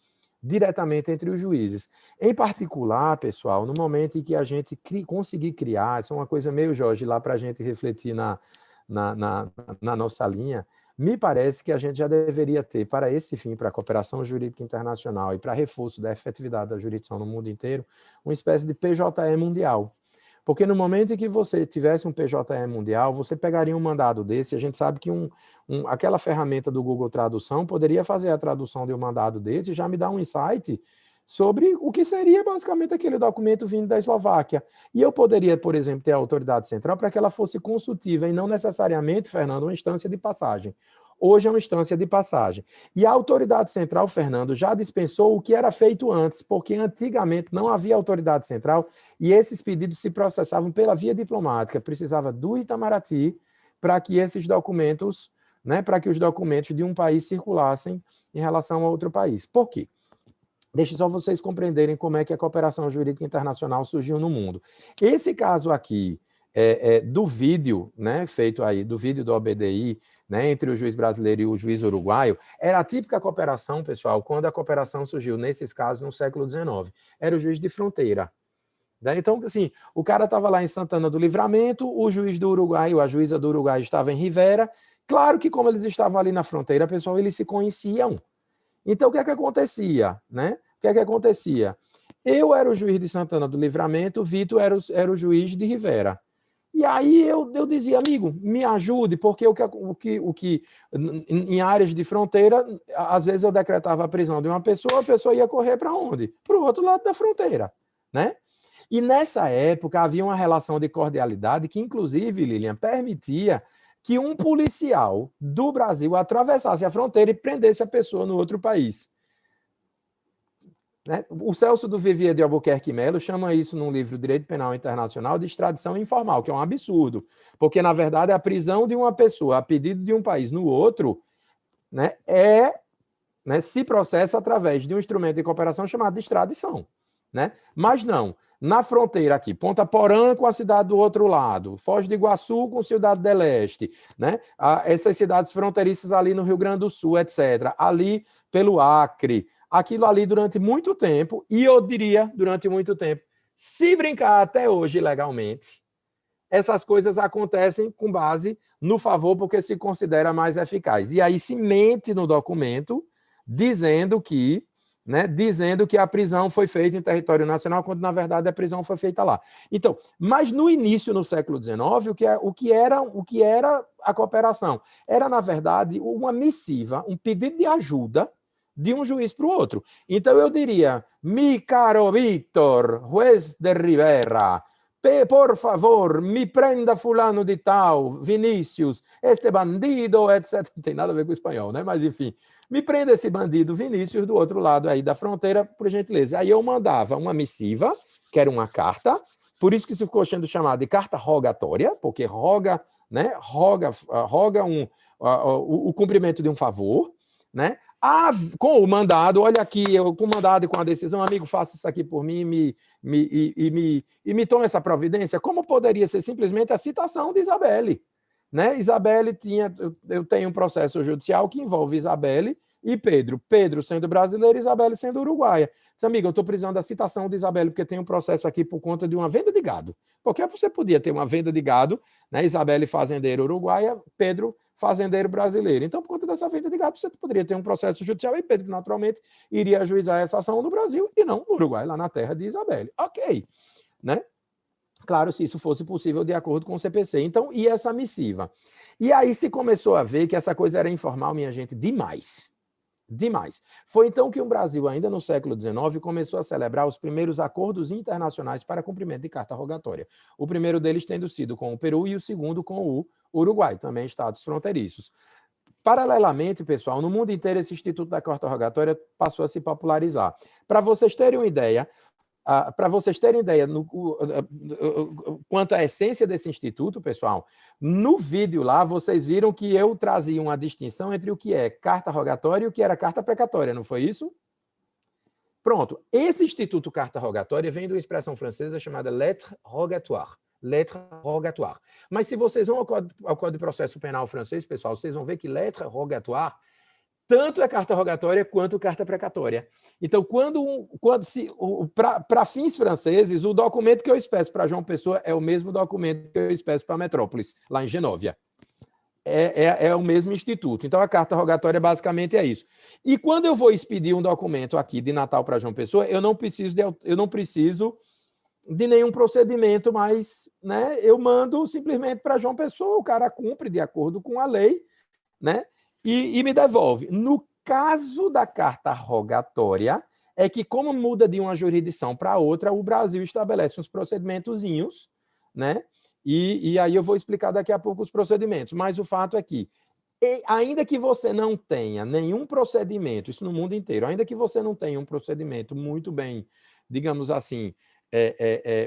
diretamente entre os juízes. Em particular, pessoal, no momento em que a gente conseguir criar, isso é uma coisa meio, Jorge, lá para a gente refletir na nossa linha, me parece que a gente já deveria ter, para esse fim, para a cooperação jurídica internacional e para reforço da efetividade da jurisdição no mundo inteiro, uma espécie de PJE mundial. Porque no momento em que você tivesse um PJE mundial, você pegaria um mandado desse, a gente sabe que aquela ferramenta do Google Tradução poderia fazer a tradução de um mandado desse e já me dar um insight sobre o que seria basicamente aquele documento vindo da Eslováquia. E eu poderia, por exemplo, ter a autoridade central para que ela fosse consultiva e não necessariamente, Fernando, uma instância de passagem. Hoje é uma instância de passagem. E a autoridade central, Fernando, já dispensou o que era feito antes, porque antigamente não havia autoridade central e esses pedidos se processavam pela via diplomática. Precisava do Itamaraty para que esses documentos, né, para que os documentos de um país circulassem em relação a outro país. Por quê? Deixa só vocês compreenderem como é que a cooperação jurídica internacional surgiu no mundo. Esse caso aqui, do vídeo, né, feito aí, do vídeo do OBDI, né, entre o juiz brasileiro e o juiz uruguaio, era a típica cooperação, pessoal, quando a cooperação surgiu, nesses casos, no século XIX. Era o juiz de fronteira. Né? Então, assim, o cara estava lá em Santana do Livramento, o juiz do Uruguai, ou a juíza do Uruguai estava em Rivera. Claro que, como eles estavam ali na fronteira, pessoal, eles se conheciam. Então, o que é que acontecia? Né? O que é que acontecia? Eu era o juiz de Santana do Livramento, o Vitor era o juiz de Rivera. E aí eu dizia, amigo, me ajude, porque em áreas de fronteira, às vezes eu decretava a prisão de uma pessoa, a pessoa ia correr para onde? Para o outro lado da fronteira, né? E nessa época havia uma relação de cordialidade que, inclusive, Lilian, permitia que um policial do Brasil atravessasse a fronteira e prendesse a pessoa no outro país. Né? O Celso do Vivier de Albuquerque Melo chama isso num livro Direito Penal Internacional de extradição informal, que é um absurdo, porque, na verdade, a prisão de uma pessoa a pedido de um país no outro, né, se processa através de um instrumento de cooperação chamado de extradição. Né? Mas não, na fronteira aqui, Ponta Porã com a cidade do outro lado, Foz do Iguaçu com Cidade del Este, né? Essas cidades fronteiriças ali no Rio Grande do Sul, etc., ali pelo Acre, aquilo ali durante muito tempo, e eu diria, durante muito tempo, se brincar até hoje legalmente, essas coisas acontecem com base no favor porque se considera mais eficaz. E aí se mente no documento dizendo que a prisão foi feita em território nacional, quando, na verdade, a prisão foi feita lá. Então, mas no início, no século XIX, o que era a cooperação? Era, na verdade, uma missiva, um pedido de ajuda de um juiz para o outro. Então, eu diria, mi caro Víctor, juez de Rivera, por favor, me prenda fulano de tal, Vinícius, este bandido, etc. Não tem nada a ver com o espanhol, né? Mas, enfim, me prenda esse bandido Vinícius do outro lado aí da fronteira, por gentileza. Aí eu mandava uma missiva, que era uma carta, por isso que isso ficou sendo chamado de carta rogatória, porque roga, né? Roga o cumprimento de um favor, né? Com o mandado, olha aqui, com o mandado e com a decisão, amigo, faça isso aqui por mim e me tome essa providência. Como poderia ser simplesmente a citação de Isabelle? Né? Isabelle eu tenho um processo judicial que envolve Isabelle e Pedro. Pedro sendo brasileiro, Isabelle sendo uruguaia. Diz, amigo, eu estou precisando da citação de Isabelle porque tem um processo aqui por conta de uma venda de gado. Porque você podia ter uma venda de gado, né? Isabelle fazendeira uruguaia, Pedro fazendeiro brasileiro. Então, por conta dessa venda de gado, você poderia ter um processo judicial e Pedro, naturalmente, iria ajuizar essa ação no Brasil e não no Uruguai, lá na terra de Isabelle. Ok, né? Claro, se isso fosse possível de acordo com o CPC. Então, e essa missiva? E aí se começou a ver que essa coisa era informal, minha gente, demais. Demais. Foi então que o Brasil, ainda no século XIX, começou a celebrar os primeiros acordos internacionais para cumprimento de carta rogatória. O primeiro deles tendo sido com o Peru e o segundo com o Uruguai, também estados fronteiriços. Paralelamente, pessoal, no mundo inteiro esse Instituto da Carta Rogatória passou a se popularizar. Para vocês terem uma ideia, quanto à essência desse instituto, pessoal, no vídeo lá vocês viram que eu trazia uma distinção entre o que é carta rogatória e o que era carta precatória, não foi isso? Pronto, esse instituto carta rogatória vem de uma expressão francesa chamada lettre rogatoire. Lettre rogatoire. Mas se vocês vão ao Código de Processo Penal francês, pessoal, vocês vão ver que lettre rogatoire tanto é carta rogatória quanto carta precatória. Então, para fins franceses, o documento que eu expresso para João Pessoa é o mesmo documento que eu expresso para Metrópolis, lá em Genóvia. É o mesmo instituto. Então, a carta rogatória basicamente é isso. E quando eu vou expedir um documento aqui de Natal para João Pessoa, eu não preciso de nenhum procedimento, mas, né, eu mando simplesmente para João Pessoa, o cara cumpre de acordo com a lei, né? E me devolve. No caso da carta rogatória, é que, como muda de uma jurisdição para outra, o Brasil estabelece uns procedimentozinhos, né? E aí eu vou explicar daqui a pouco os procedimentos. Mas o fato é que, ainda que você não tenha nenhum procedimento, isso no mundo inteiro, ainda que você não tenha um procedimento muito bem, digamos assim,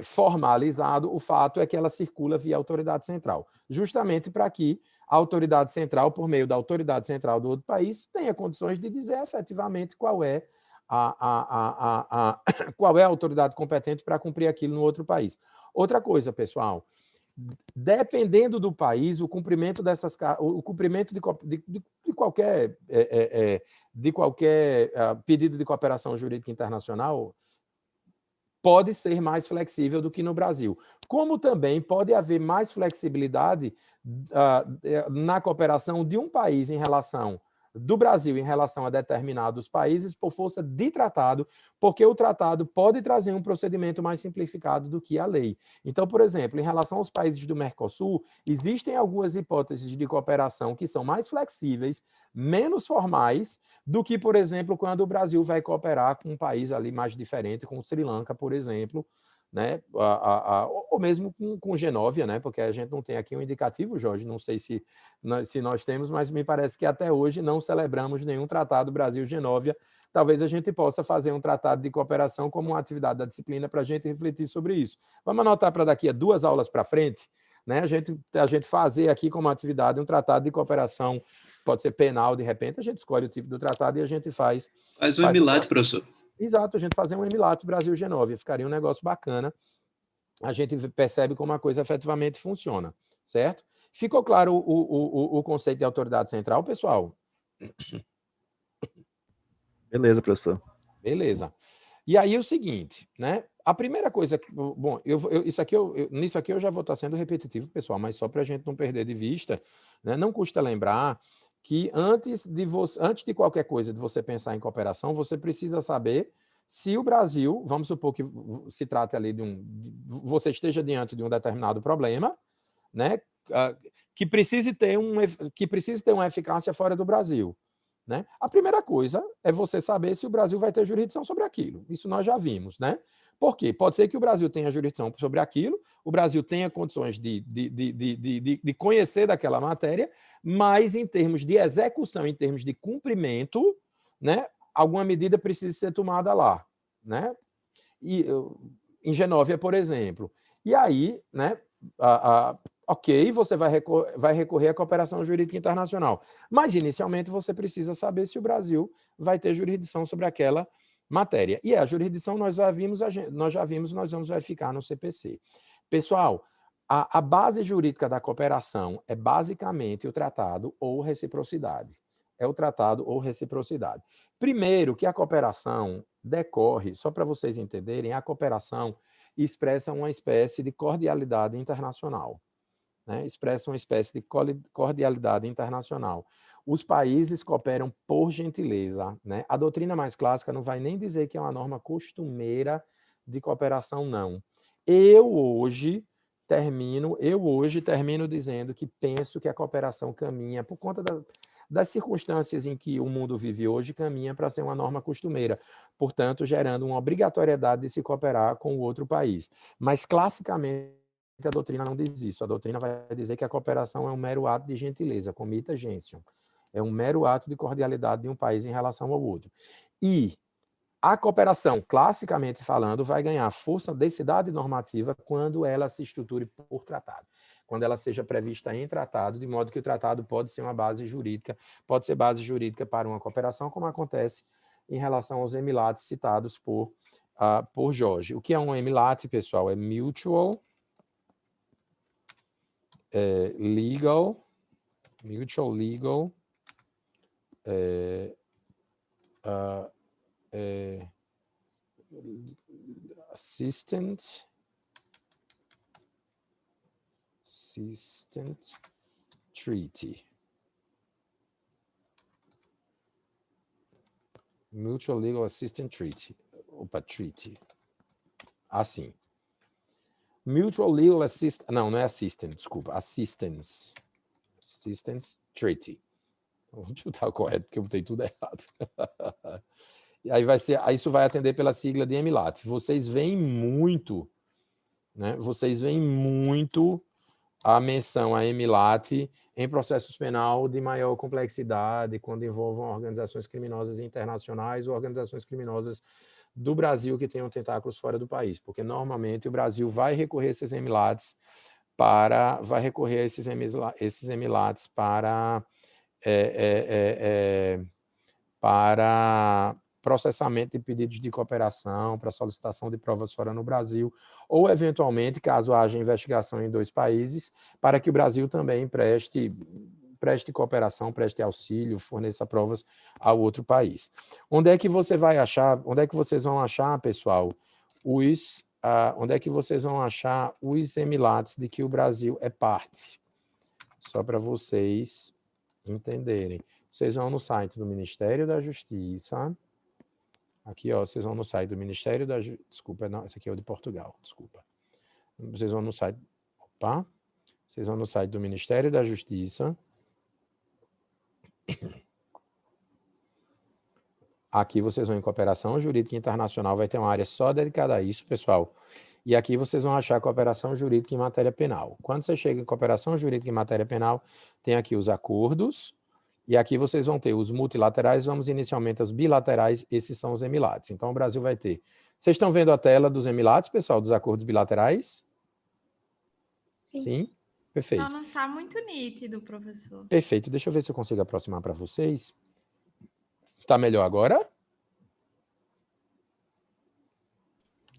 formalizado, o fato é que ela circula via autoridade central, justamente para que a autoridade central, por meio da autoridade central do outro país, tenha condições de dizer efetivamente qual é a autoridade competente para cumprir aquilo no outro país. Outra coisa, pessoal, dependendo do país, o cumprimento de qualquer pedido de cooperação jurídica internacional pode ser mais flexível do que no Brasil. Como também pode haver mais flexibilidade na cooperação de um país do Brasil em relação a determinados países por força de tratado, porque o tratado pode trazer um procedimento mais simplificado do que a lei. Então, por exemplo, em relação aos países do Mercosul, existem algumas hipóteses de cooperação que são mais flexíveis, menos formais, do que, por exemplo, quando o Brasil vai cooperar com um país ali mais diferente, com o Sri Lanka, por exemplo, né? Ou mesmo com Genóvia, né? Porque a gente não tem aqui um indicativo, Jorge, não sei se nós temos, mas me parece que até hoje não celebramos nenhum tratado Brasil-Genóvia. Talvez a gente possa fazer um tratado de cooperação como uma atividade da disciplina para a gente refletir sobre isso. Vamos anotar para daqui a 2 aulas para frente, né? A gente fazer aqui como atividade um tratado de cooperação, pode ser penal, de repente, a gente escolhe o tipo do tratado e a gente faz... Faz um EMILAT, professor. Exato, a gente fazer um EMILAT Brasil-Genóvia, ficaria um negócio bacana. A gente percebe como a coisa efetivamente funciona, certo? Ficou claro o conceito de autoridade central, pessoal? Beleza, professor. Beleza. E aí o seguinte, né? A primeira coisa... Bom, nisso aqui eu já vou estar sendo repetitivo, pessoal, mas só para a gente não perder de vista, né? Não custa lembrar que antes de qualquer coisa, de você pensar em cooperação, você precisa saber se o Brasil, vamos supor que se trate ali você esteja diante de um determinado problema, né, que precise ter uma eficácia fora do Brasil, né? A primeira coisa é você saber se o Brasil vai ter jurisdição sobre aquilo. Isso nós já vimos, né? Por quê? Pode ser que o Brasil tenha jurisdição sobre aquilo, o Brasil tenha condições de conhecer daquela matéria, mas em termos de execução, em termos de cumprimento, né, alguma medida precisa ser tomada lá, né? Em Genóvia, por exemplo. E aí, né, ok, você vai recorrer à cooperação jurídica internacional, mas inicialmente você precisa saber se o Brasil vai ter jurisdição sobre aquela matéria. E a jurisdição nós vamos verificar no CPC. Pessoal, a base jurídica da cooperação é basicamente o tratado ou reciprocidade. É o tratado ou reciprocidade. Primeiro, que a cooperação decorre, só para vocês entenderem, a cooperação expressa uma espécie de cordialidade internacional. Né? Expressa uma espécie de cordialidade internacional. Os países cooperam por gentileza, né? A doutrina mais clássica não vai nem dizer que é uma norma costumeira de cooperação, não. Eu hoje termino dizendo que penso que a cooperação caminha, por conta das circunstâncias em que o mundo vive hoje, caminha para ser uma norma costumeira, portanto, gerando uma obrigatoriedade de se cooperar com o outro país. Mas, classicamente, a doutrina não diz isso. A doutrina vai dizer que a cooperação é um mero ato de gentileza, comita gentium. É um mero ato de cordialidade de um país em relação ao outro. E a cooperação, classicamente falando, vai ganhar força, densidade normativa quando ela se estruture por tratado. Quando ela seja prevista em tratado, de modo que o tratado pode ser uma base jurídica, pode ser base jurídica para uma cooperação, como acontece em relação aos EMILATs citados por Jorge. O que é um EMILAT, pessoal? É Mutual Legal Assistant Treaty. Mutual Legal Assistance Treaty. Opa, Treaty. Assim. Mutual Legal Assistance... Não é Assistance, desculpa. Assistance Treaty. Vamos chutar correto, porque eu botei tudo errado. E aí isso vai atender pela sigla de EMILAT. Vocês veem muito, né? Vocês veem muito a menção a EMILAT em processos penal de maior complexidade, quando envolvam organizações criminosas internacionais ou organizações criminosas do Brasil que tenham tentáculos fora do país, porque normalmente o Brasil vai recorrer a esses EMILATs para processamento de pedidos de cooperação, para solicitação de provas fora no Brasil, ou, eventualmente, caso haja investigação em 2 países, para que o Brasil também preste cooperação, preste auxílio, forneça provas ao outro país. Onde é que você vai achar, onde é que vocês vão achar, pessoal, onde é que vocês vão achar os Emirates de que o Brasil é parte? Só para vocês entenderem. Vocês vão no site do Ministério da Justiça. Aqui, ó, vocês vão no site do Ministério da Justiça. Desculpa, não, esse aqui é o de Portugal, desculpa. Vocês vão no site. Opa! Vocês vão no site do Ministério da Justiça. Aqui vocês vão em cooperação jurídica internacional, vai ter uma área só dedicada a isso, pessoal. E aqui vocês vão achar cooperação jurídica em matéria penal. Quando você chega em cooperação jurídica em matéria penal, tem aqui os acordos, e aqui vocês vão ter os multilaterais, vamos inicialmente aos bilaterais, esses são os Emirates. Então o Brasil vai ter. Vocês estão vendo a tela dos Emirates, pessoal, dos acordos bilaterais? Sim. Sim? Perfeito. Só não está muito nítido, professor. Perfeito. Deixa eu ver se eu consigo aproximar para vocês. Está melhor agora?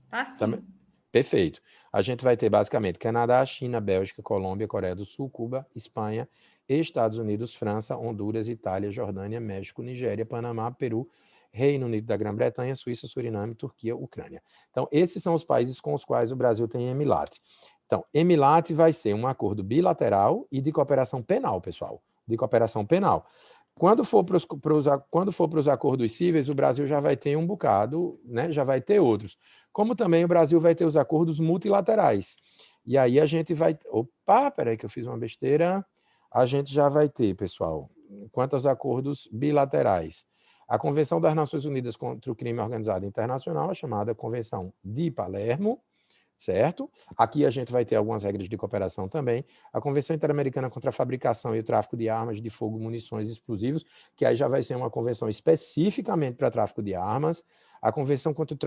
Tá sim. Perfeito. A gente vai ter basicamente Canadá, China, Bélgica, Colômbia, Coreia do Sul, Cuba, Espanha, Estados Unidos, França, Honduras, Itália, Jordânia, México, Nigéria, Panamá, Peru, Reino Unido da Grã-Bretanha, Suíça, Suriname, Turquia, Ucrânia. Então, esses são os países com os quais o Brasil tem Emilate. Então, Emilate vai ser um acordo bilateral e de cooperação penal, pessoal. De cooperação penal. Quando for para os acordos cíveis, o Brasil já vai ter um bocado, né? Já vai ter outros. Como também o Brasil vai ter os acordos multilaterais. E aí a gente vai... Opa, peraí que eu fiz uma besteira. A gente já vai ter, pessoal, quanto aos acordos bilaterais. A Convenção das Nações Unidas contra o Crime Organizado Internacional, a chamada Convenção de Palermo, certo? Aqui a gente vai ter algumas regras de cooperação também. A Convenção Interamericana contra a Fabricação e o Tráfico de Armas de Fogo, Munições e Explosivos, que aí já vai ser uma convenção especificamente para tráfico de armas. A Convenção contra o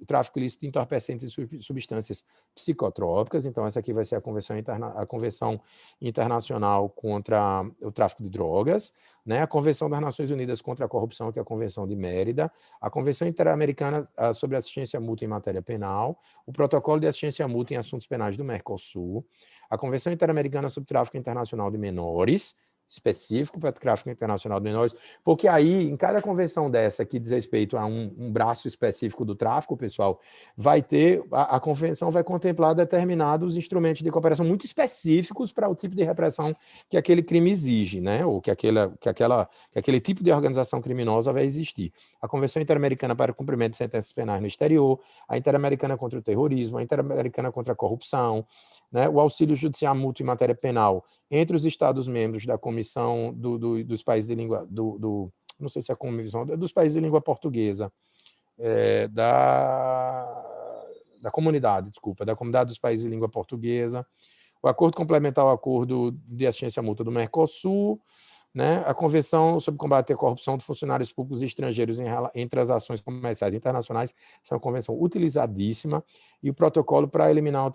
Tráfico Ilícito de Entorpecentes e Substâncias Psicotrópicas, então essa aqui vai ser a Convenção Internacional contra o Tráfico de Drogas, né? A Convenção das Nações Unidas contra a Corrupção, que é a Convenção de Mérida, a Convenção Interamericana sobre Assistência Mútua em Matéria Penal, o Protocolo de Assistência Mútua em Assuntos Penais do Mercosul, a Convenção Interamericana sobre Tráfico Internacional de Menores, específico para o tráfico internacional de menores, porque aí, em cada convenção dessa que diz respeito a um braço específico do tráfico, pessoal, vai ter, a convenção vai contemplar determinados instrumentos de cooperação muito específicos para o tipo de repressão que aquele crime exige, né? Ou que aquele tipo de organização criminosa vai existir. A Convenção Interamericana para o Cumprimento de Sentenças Penais no Exterior, a Interamericana contra o Terrorismo, a Interamericana contra a Corrupção, né? O auxílio judicial mútuo em matéria penal entre os Estados-membros da Comissão dos países de língua, não sei se é a comissão, dos países de língua portuguesa, da comunidade, desculpa, da Comunidade dos Países de Língua Portuguesa, o acordo complementar ao acordo de assistência mútua do Mercosul, né? A Convenção sobre combate à corrupção de funcionários públicos estrangeiros em transações comerciais internacionais, essa é uma convenção utilizadíssima, e o protocolo para eliminar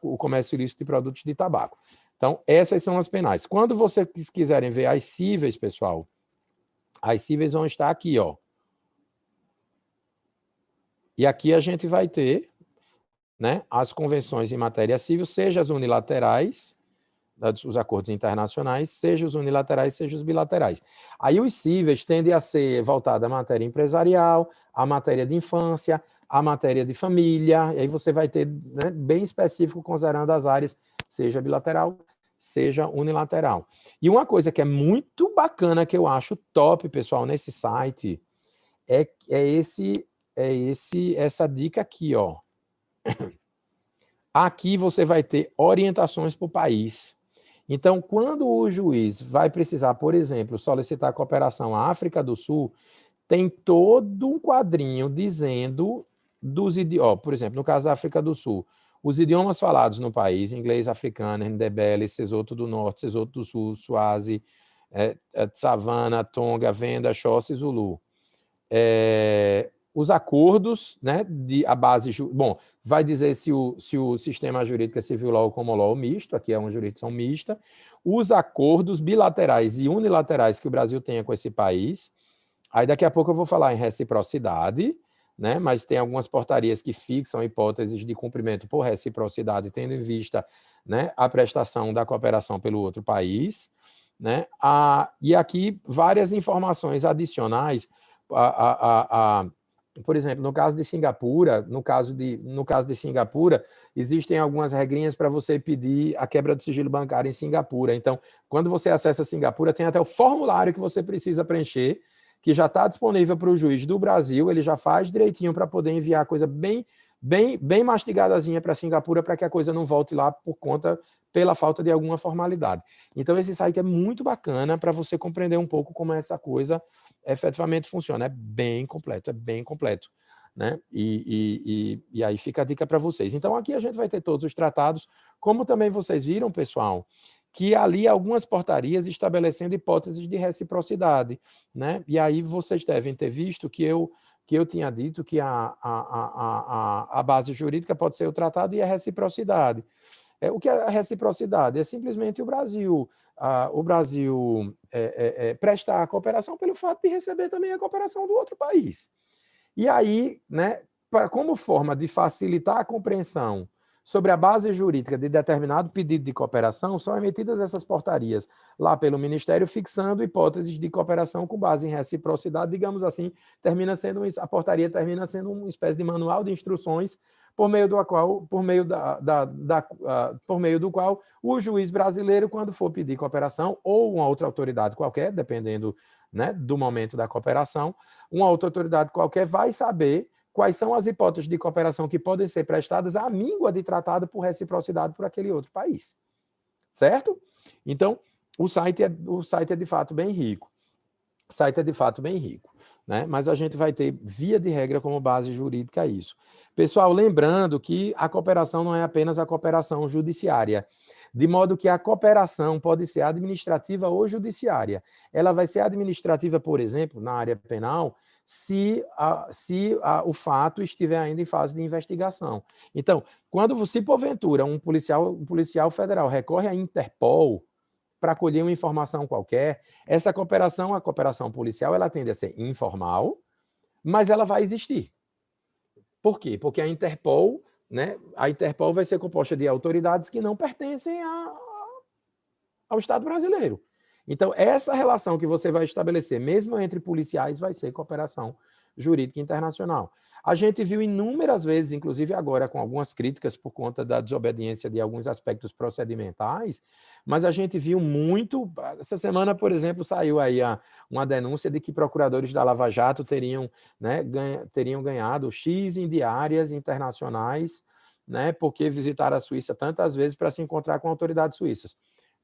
o comércio ilícito de produtos de tabaco. Então, essas são as penais. Quando vocês quiserem ver as cíveis, pessoal, as cíveis vão estar aqui, ó. E aqui a gente vai ter, né, as convenções em matéria civil, seja as unilaterais, os acordos internacionais, seja os unilaterais, seja os bilaterais. Aí os cíveis tendem a ser voltados à matéria empresarial, à matéria de infância, à matéria de família, e aí você vai ter, né, bem específico, considerando as áreas, seja bilateral, seja unilateral. E uma coisa que é muito bacana, que eu acho top, pessoal, nesse site, é essa dica aqui, ó. Aqui você vai ter orientações para o país. Então, quando o juiz vai precisar, por exemplo, solicitar cooperação à África do Sul, tem todo um quadrinho dizendo dos idiomas, por exemplo, no caso da África do Sul, os idiomas falados no país, inglês, africano, Ndebele, Sesotho do Norte, Sesotho do Sul, Swazi, Tsavana, Tonga, Venda, Xhosa e Zulu. Os acordos, né, a base... Bom, vai dizer se o sistema jurídico é civil law ou common law misto, aqui é uma jurisdição mista. Os acordos bilaterais e unilaterais que o Brasil tenha com esse país, Aí daqui a pouco eu vou falar em reciprocidade, né? Mas tem algumas portarias que fixam hipóteses de cumprimento por reciprocidade, tendo em vista, né, a prestação da cooperação pelo outro país, né? E aqui várias informações adicionais, por exemplo, no caso de Singapura, no caso de Singapura, existem algumas regrinhas para você pedir a quebra do sigilo bancário em Singapura. Então, quando você acessa Singapura, tem até o formulário que você precisa preencher, que já está disponível para o juiz do Brasil, ele já faz direitinho para poder enviar a coisa bem mastigadazinha para Singapura, para que a coisa não volte lá pela falta de alguma formalidade. Então, esse site é muito bacana para você compreender um pouco como essa coisa efetivamente funciona. É bem completo, né? E aí fica a dica para vocês. Então, aqui a gente vai ter todos os tratados, como também vocês viram, pessoal, que ali algumas portarias estabelecendo hipóteses de reciprocidade, né? E aí vocês devem ter visto que eu tinha dito que a base jurídica pode ser o tratado e a reciprocidade. O que é a reciprocidade? É simplesmente o Brasil prestar a cooperação pelo fato de receber também a cooperação do outro país. E aí, né, como forma de facilitar a compreensão sobre a base jurídica de determinado pedido de cooperação, são emitidas essas portarias lá pelo Ministério, fixando hipóteses de cooperação com base em reciprocidade, digamos assim, a portaria termina sendo uma espécie de manual de instruções por meio do qual o juiz brasileiro, quando for pedir cooperação, ou uma outra autoridade qualquer, dependendo, né, do momento da cooperação, uma outra autoridade qualquer vai saber quais são as hipóteses de cooperação que podem ser prestadas à míngua de tratado por reciprocidade por aquele outro país. Certo? Então, o site é de fato bem rico. Né? Mas a gente vai ter, via de regra, como base jurídica isso. Pessoal, lembrando que a cooperação não é apenas a cooperação judiciária, de modo que a cooperação pode ser administrativa ou judiciária. Ela vai ser administrativa, por exemplo, na área penal, se o fato estiver ainda em fase de investigação. Então, se porventura um policial federal recorre à Interpol para colher uma informação qualquer, essa cooperação, a cooperação policial, ela tende a ser informal, mas ela vai existir. Por quê? Porque a Interpol, né, vai ser composta de autoridades que não pertencem ao Estado brasileiro. Então, essa relação que você vai estabelecer, mesmo entre policiais, vai ser cooperação jurídica internacional. A gente viu inúmeras vezes, inclusive agora com algumas críticas por conta da desobediência de alguns aspectos procedimentais, mas a gente viu muito... Essa semana, por exemplo, saiu aí uma denúncia de que procuradores da Lava Jato teriam ganhado X em diárias internacionais, né, porque visitaram a Suíça tantas vezes para se encontrar com autoridades suíças.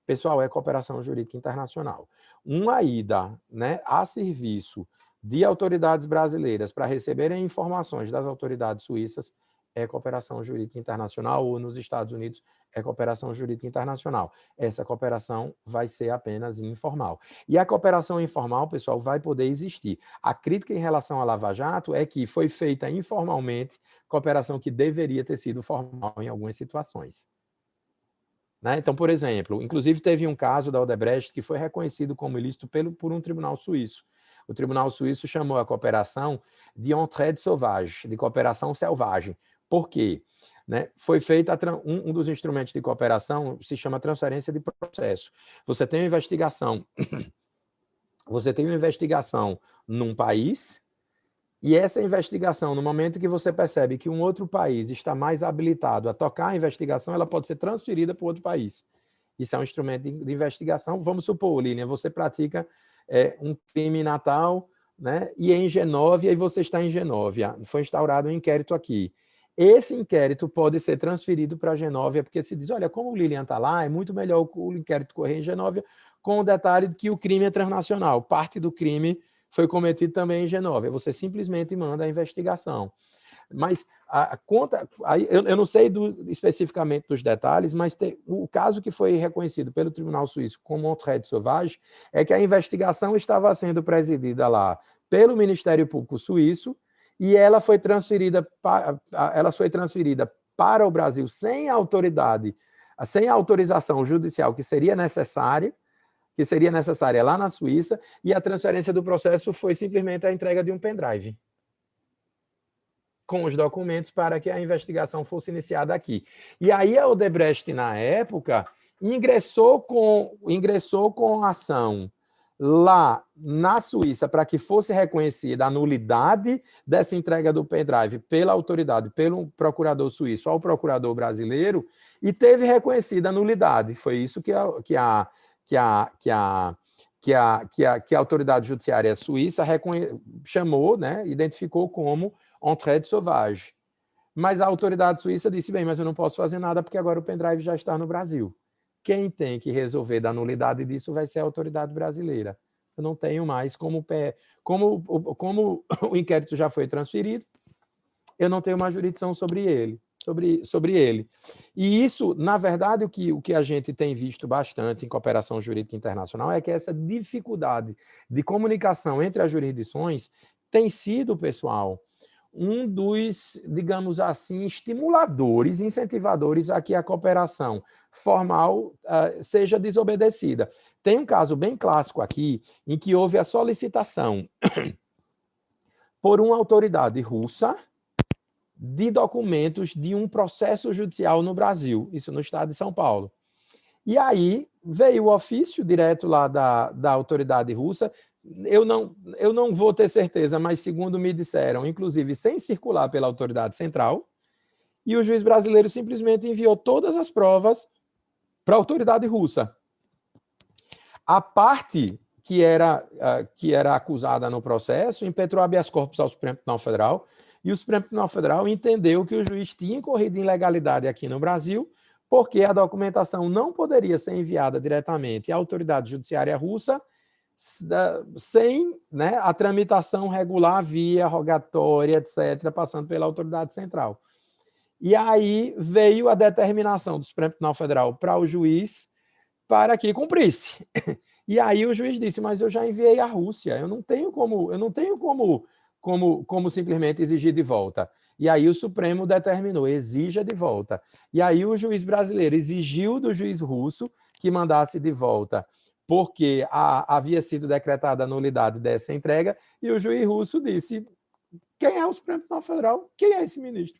Pessoal, é cooperação jurídica internacional. Uma ida, né, a serviço de autoridades brasileiras para receberem informações das autoridades suíças é cooperação jurídica internacional, ou nos Estados Unidos é cooperação jurídica internacional. Essa cooperação vai ser apenas informal. E a cooperação informal, pessoal, vai poder existir. A crítica em relação à Lava Jato é que foi feita informalmente cooperação que deveria ter sido formal em algumas situações. Né? Então, por exemplo, inclusive teve um caso da Odebrecht que foi reconhecido como ilícito por um tribunal suíço. O tribunal suíço chamou a cooperação de entraide sauvage, de cooperação selvagem. Por quê? Né? Foi feita um dos instrumentos de cooperação, se chama transferência de processo. Você tem uma investigação num país, e essa investigação, no momento que você percebe que um outro país está mais habilitado a tocar a investigação, ela pode ser transferida para outro país. Isso é um instrumento de investigação. Vamos supor, Línia, você pratica um crime em Natal, né, e é em Genóvia, e você está em Genóvia. Foi instaurado um inquérito aqui. Esse inquérito pode ser transferido para Genóvia, porque se diz, olha, como o Lilian está lá, é muito melhor o inquérito correr em Genóvia, com o detalhe de que o crime é transnacional. Parte do crime foi cometido também em Genóvia. Você simplesmente manda a investigação. Mas a conta... Eu não sei especificamente dos detalhes, mas o caso que foi reconhecido pelo Tribunal Suíço como entraide sauvage é que a investigação estava sendo presidida lá pelo Ministério Público Suíço e ela foi transferida para o Brasil sem autorização judicial que seria necessária, que seria necessária lá na Suíça, e a transferência do processo foi simplesmente a entrega de um pendrive com os documentos para que a investigação fosse iniciada aqui. E aí a Odebrecht, na época, ingressou com ação lá na Suíça para que fosse reconhecida a nulidade dessa entrega do pendrive pela autoridade, pelo procurador suíço ao procurador brasileiro, e teve reconhecida a nulidade. Foi isso que a autoridade judiciária suíça chamou, né, identificou como entraide sauvage. Mas a autoridade suíça disse, bem, mas eu não posso fazer nada porque agora o pendrive já está no Brasil. Quem tem que resolver da nulidade disso vai ser a autoridade brasileira. Eu não tenho mais como o inquérito já foi transferido, eu não tenho mais jurisdição sobre ele. E isso, na verdade, o que a gente tem visto bastante em cooperação jurídica internacional é que essa dificuldade de comunicação entre as jurisdições tem sido, pessoal, um dos, digamos assim, estimuladores, incentivadores a que a cooperação formal seja desobedecida. Tem um caso bem clássico aqui, em que houve a solicitação por uma autoridade russa de documentos de um processo judicial no Brasil, isso no estado de São Paulo. E aí veio o ofício direto lá da autoridade russa. Eu não vou ter certeza, mas segundo me disseram, inclusive sem circular pela autoridade central, e o juiz brasileiro simplesmente enviou todas as provas para a autoridade russa. A parte que era acusada no processo impetrou habeas corpus ao Supremo Tribunal Federal, e o Supremo Tribunal Federal entendeu que o juiz tinha incorrido em ilegalidade aqui no Brasil, porque a documentação não poderia ser enviada diretamente à autoridade judiciária russa sem, né, a tramitação regular via rogatória, etc., passando pela autoridade central. E aí veio a determinação do Supremo Tribunal Federal para o juiz para que cumprisse. E aí o juiz disse, mas eu já enviei à Rússia, eu não tenho como simplesmente exigir de volta. E aí o Supremo determinou, exija de volta. E aí o juiz brasileiro exigiu do juiz russo que mandasse de volta, porque havia sido decretada a nulidade dessa entrega, e o juiz russo disse, quem é o Supremo Tribunal Federal? Quem é esse ministro?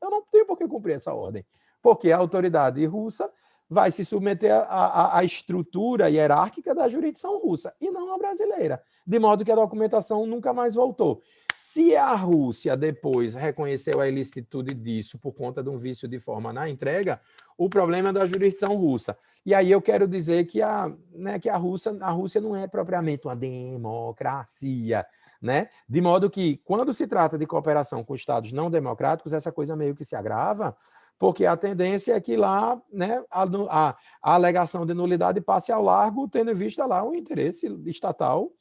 Eu não tenho por que cumprir essa ordem, porque a autoridade russa vai se submeter à estrutura hierárquica da jurisdição russa, e não a brasileira, de modo que a documentação nunca mais voltou. Se a Rússia depois reconheceu a ilicitude disso por conta de um vício de forma na entrega, o problema é da jurisdição russa. E aí eu quero dizer que a Rússia não é propriamente uma democracia, né? De modo que, quando se trata de cooperação com estados não democráticos, essa coisa meio que se agrava, porque a tendência é que lá, né, a alegação de nulidade passe ao largo, tendo em vista lá o interesse estatal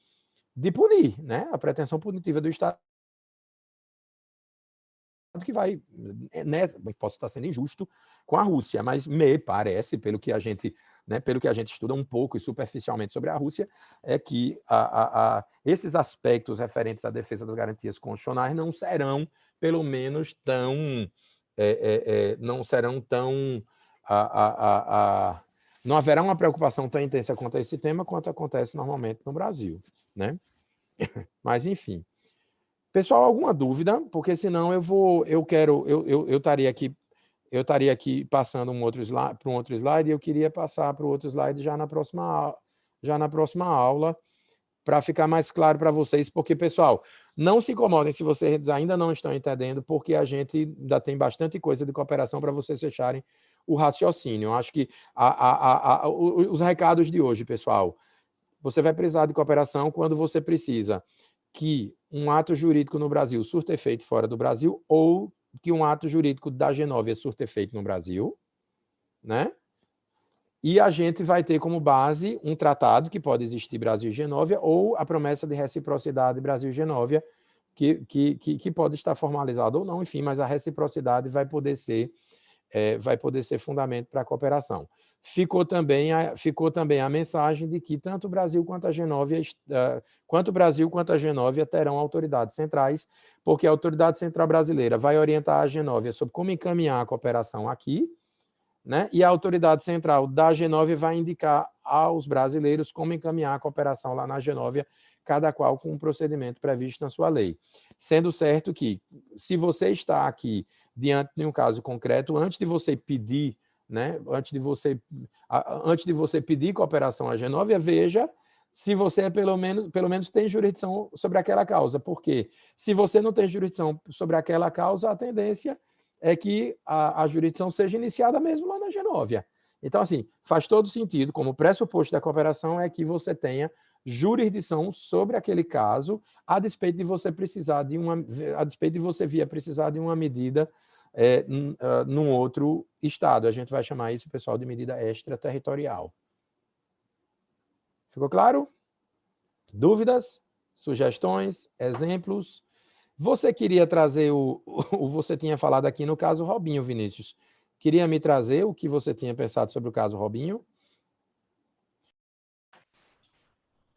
de punir, né? A pretensão punitiva do Estado que vai, posso estar sendo injusto com a Rússia, mas me parece, pelo que a gente estuda um pouco e superficialmente sobre a Rússia, é que esses aspectos referentes à defesa das garantias constitucionais não serão, pelo menos, não haverá uma preocupação tão intensa quanto a esse tema quanto acontece normalmente no Brasil, né? Mas, enfim. Pessoal, alguma dúvida? Porque senão eu estaria aqui passando para um outro slide, e eu queria passar para o outro slide já na próxima aula, para ficar mais claro para vocês, porque, pessoal, não se incomodem se vocês ainda não estão entendendo, porque a gente ainda tem bastante coisa de cooperação para vocês fecharem o raciocínio. Eu acho que os recados de hoje, pessoal, você vai precisar de cooperação quando você precisa que um ato jurídico no Brasil surta efeito fora do Brasil, ou que um ato jurídico da Genóvia surta efeito no Brasil, né? E a gente vai ter como base um tratado que pode existir Brasil e Genóvia, ou a promessa de reciprocidade Brasil e Genóvia, que pode estar formalizado ou não, enfim, mas a reciprocidade vai poder ser fundamento para a cooperação. Ficou também a mensagem de que tanto o Brasil quanto a Genóvia terão autoridades centrais, porque a autoridade central brasileira vai orientar a Genóvia sobre como encaminhar a cooperação aqui, né? E a autoridade central da G9 vai indicar aos brasileiros como encaminhar a cooperação lá na G9, cada qual com um procedimento previsto na sua lei. Sendo certo que, se você está aqui diante de um caso concreto, antes de você pedir, né, antes de você pedir cooperação à G9, veja se você pelo menos tem jurisdição sobre aquela causa. Porque se você não tem jurisdição sobre aquela causa, a tendência é que a jurisdição seja iniciada mesmo lá na G9. Então, assim, faz todo sentido, como pressuposto da cooperação é que você tenha jurisdição sobre aquele caso, a despeito de você precisar de precisar de uma medida num outro estado. A gente vai chamar isso, pessoal, de medida extraterritorial. Ficou claro? Dúvidas? Sugestões? Exemplos? Você queria trazer você tinha falado aqui no caso Robinho, Vinícius. Queria me trazer o que você tinha pensado sobre o caso Robinho?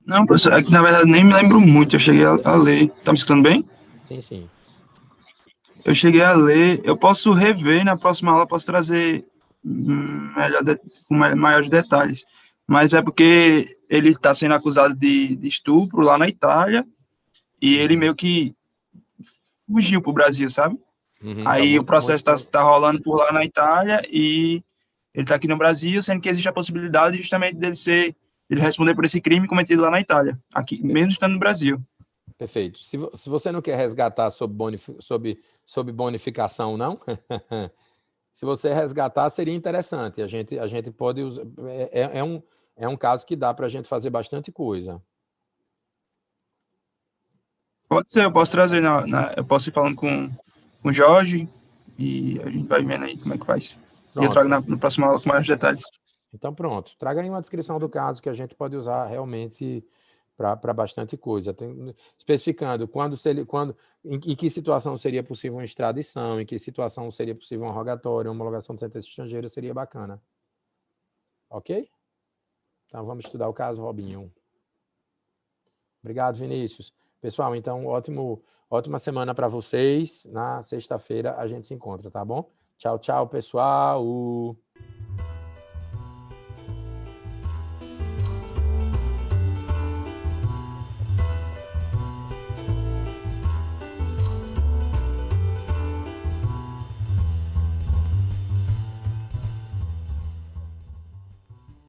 Não, professor, é que na verdade nem me lembro muito, eu cheguei a ler. Tá me escutando bem? Sim, sim. Eu cheguei a ler, eu posso rever na próxima aula, posso trazer com maiores detalhes. Mas é porque ele está sendo acusado de estupro lá na Itália e ele meio que fugiu para o Brasil, sabe? Aí o processo está rolando por lá na Itália e ele está aqui no Brasil, sendo que existe a possibilidade justamente ele responder por esse crime cometido lá na Itália, aqui, mesmo estando no Brasil. Perfeito. Se você não quer resgatar sob bonificação, não? Se você resgatar, seria interessante. A gente pode usar. É um caso que dá para a gente fazer bastante coisa. Pode ser, eu posso trazer, eu posso ir falando com o Jorge e a gente vai vendo aí como é que faz. Pronto. E eu trago na próxima aula com mais detalhes. Então, pronto. Traga aí uma descrição do caso que a gente pode usar realmente para bastante coisa. Especificando em que situação seria possível uma extradição, em que situação seria possível uma rogatória, uma homologação de sentença estrangeira, seria bacana. Ok? Então, vamos estudar o caso Robinho. Obrigado, Vinícius. Pessoal, então, ótima semana para vocês. Na sexta-feira a gente se encontra, tá bom? Tchau, tchau, pessoal.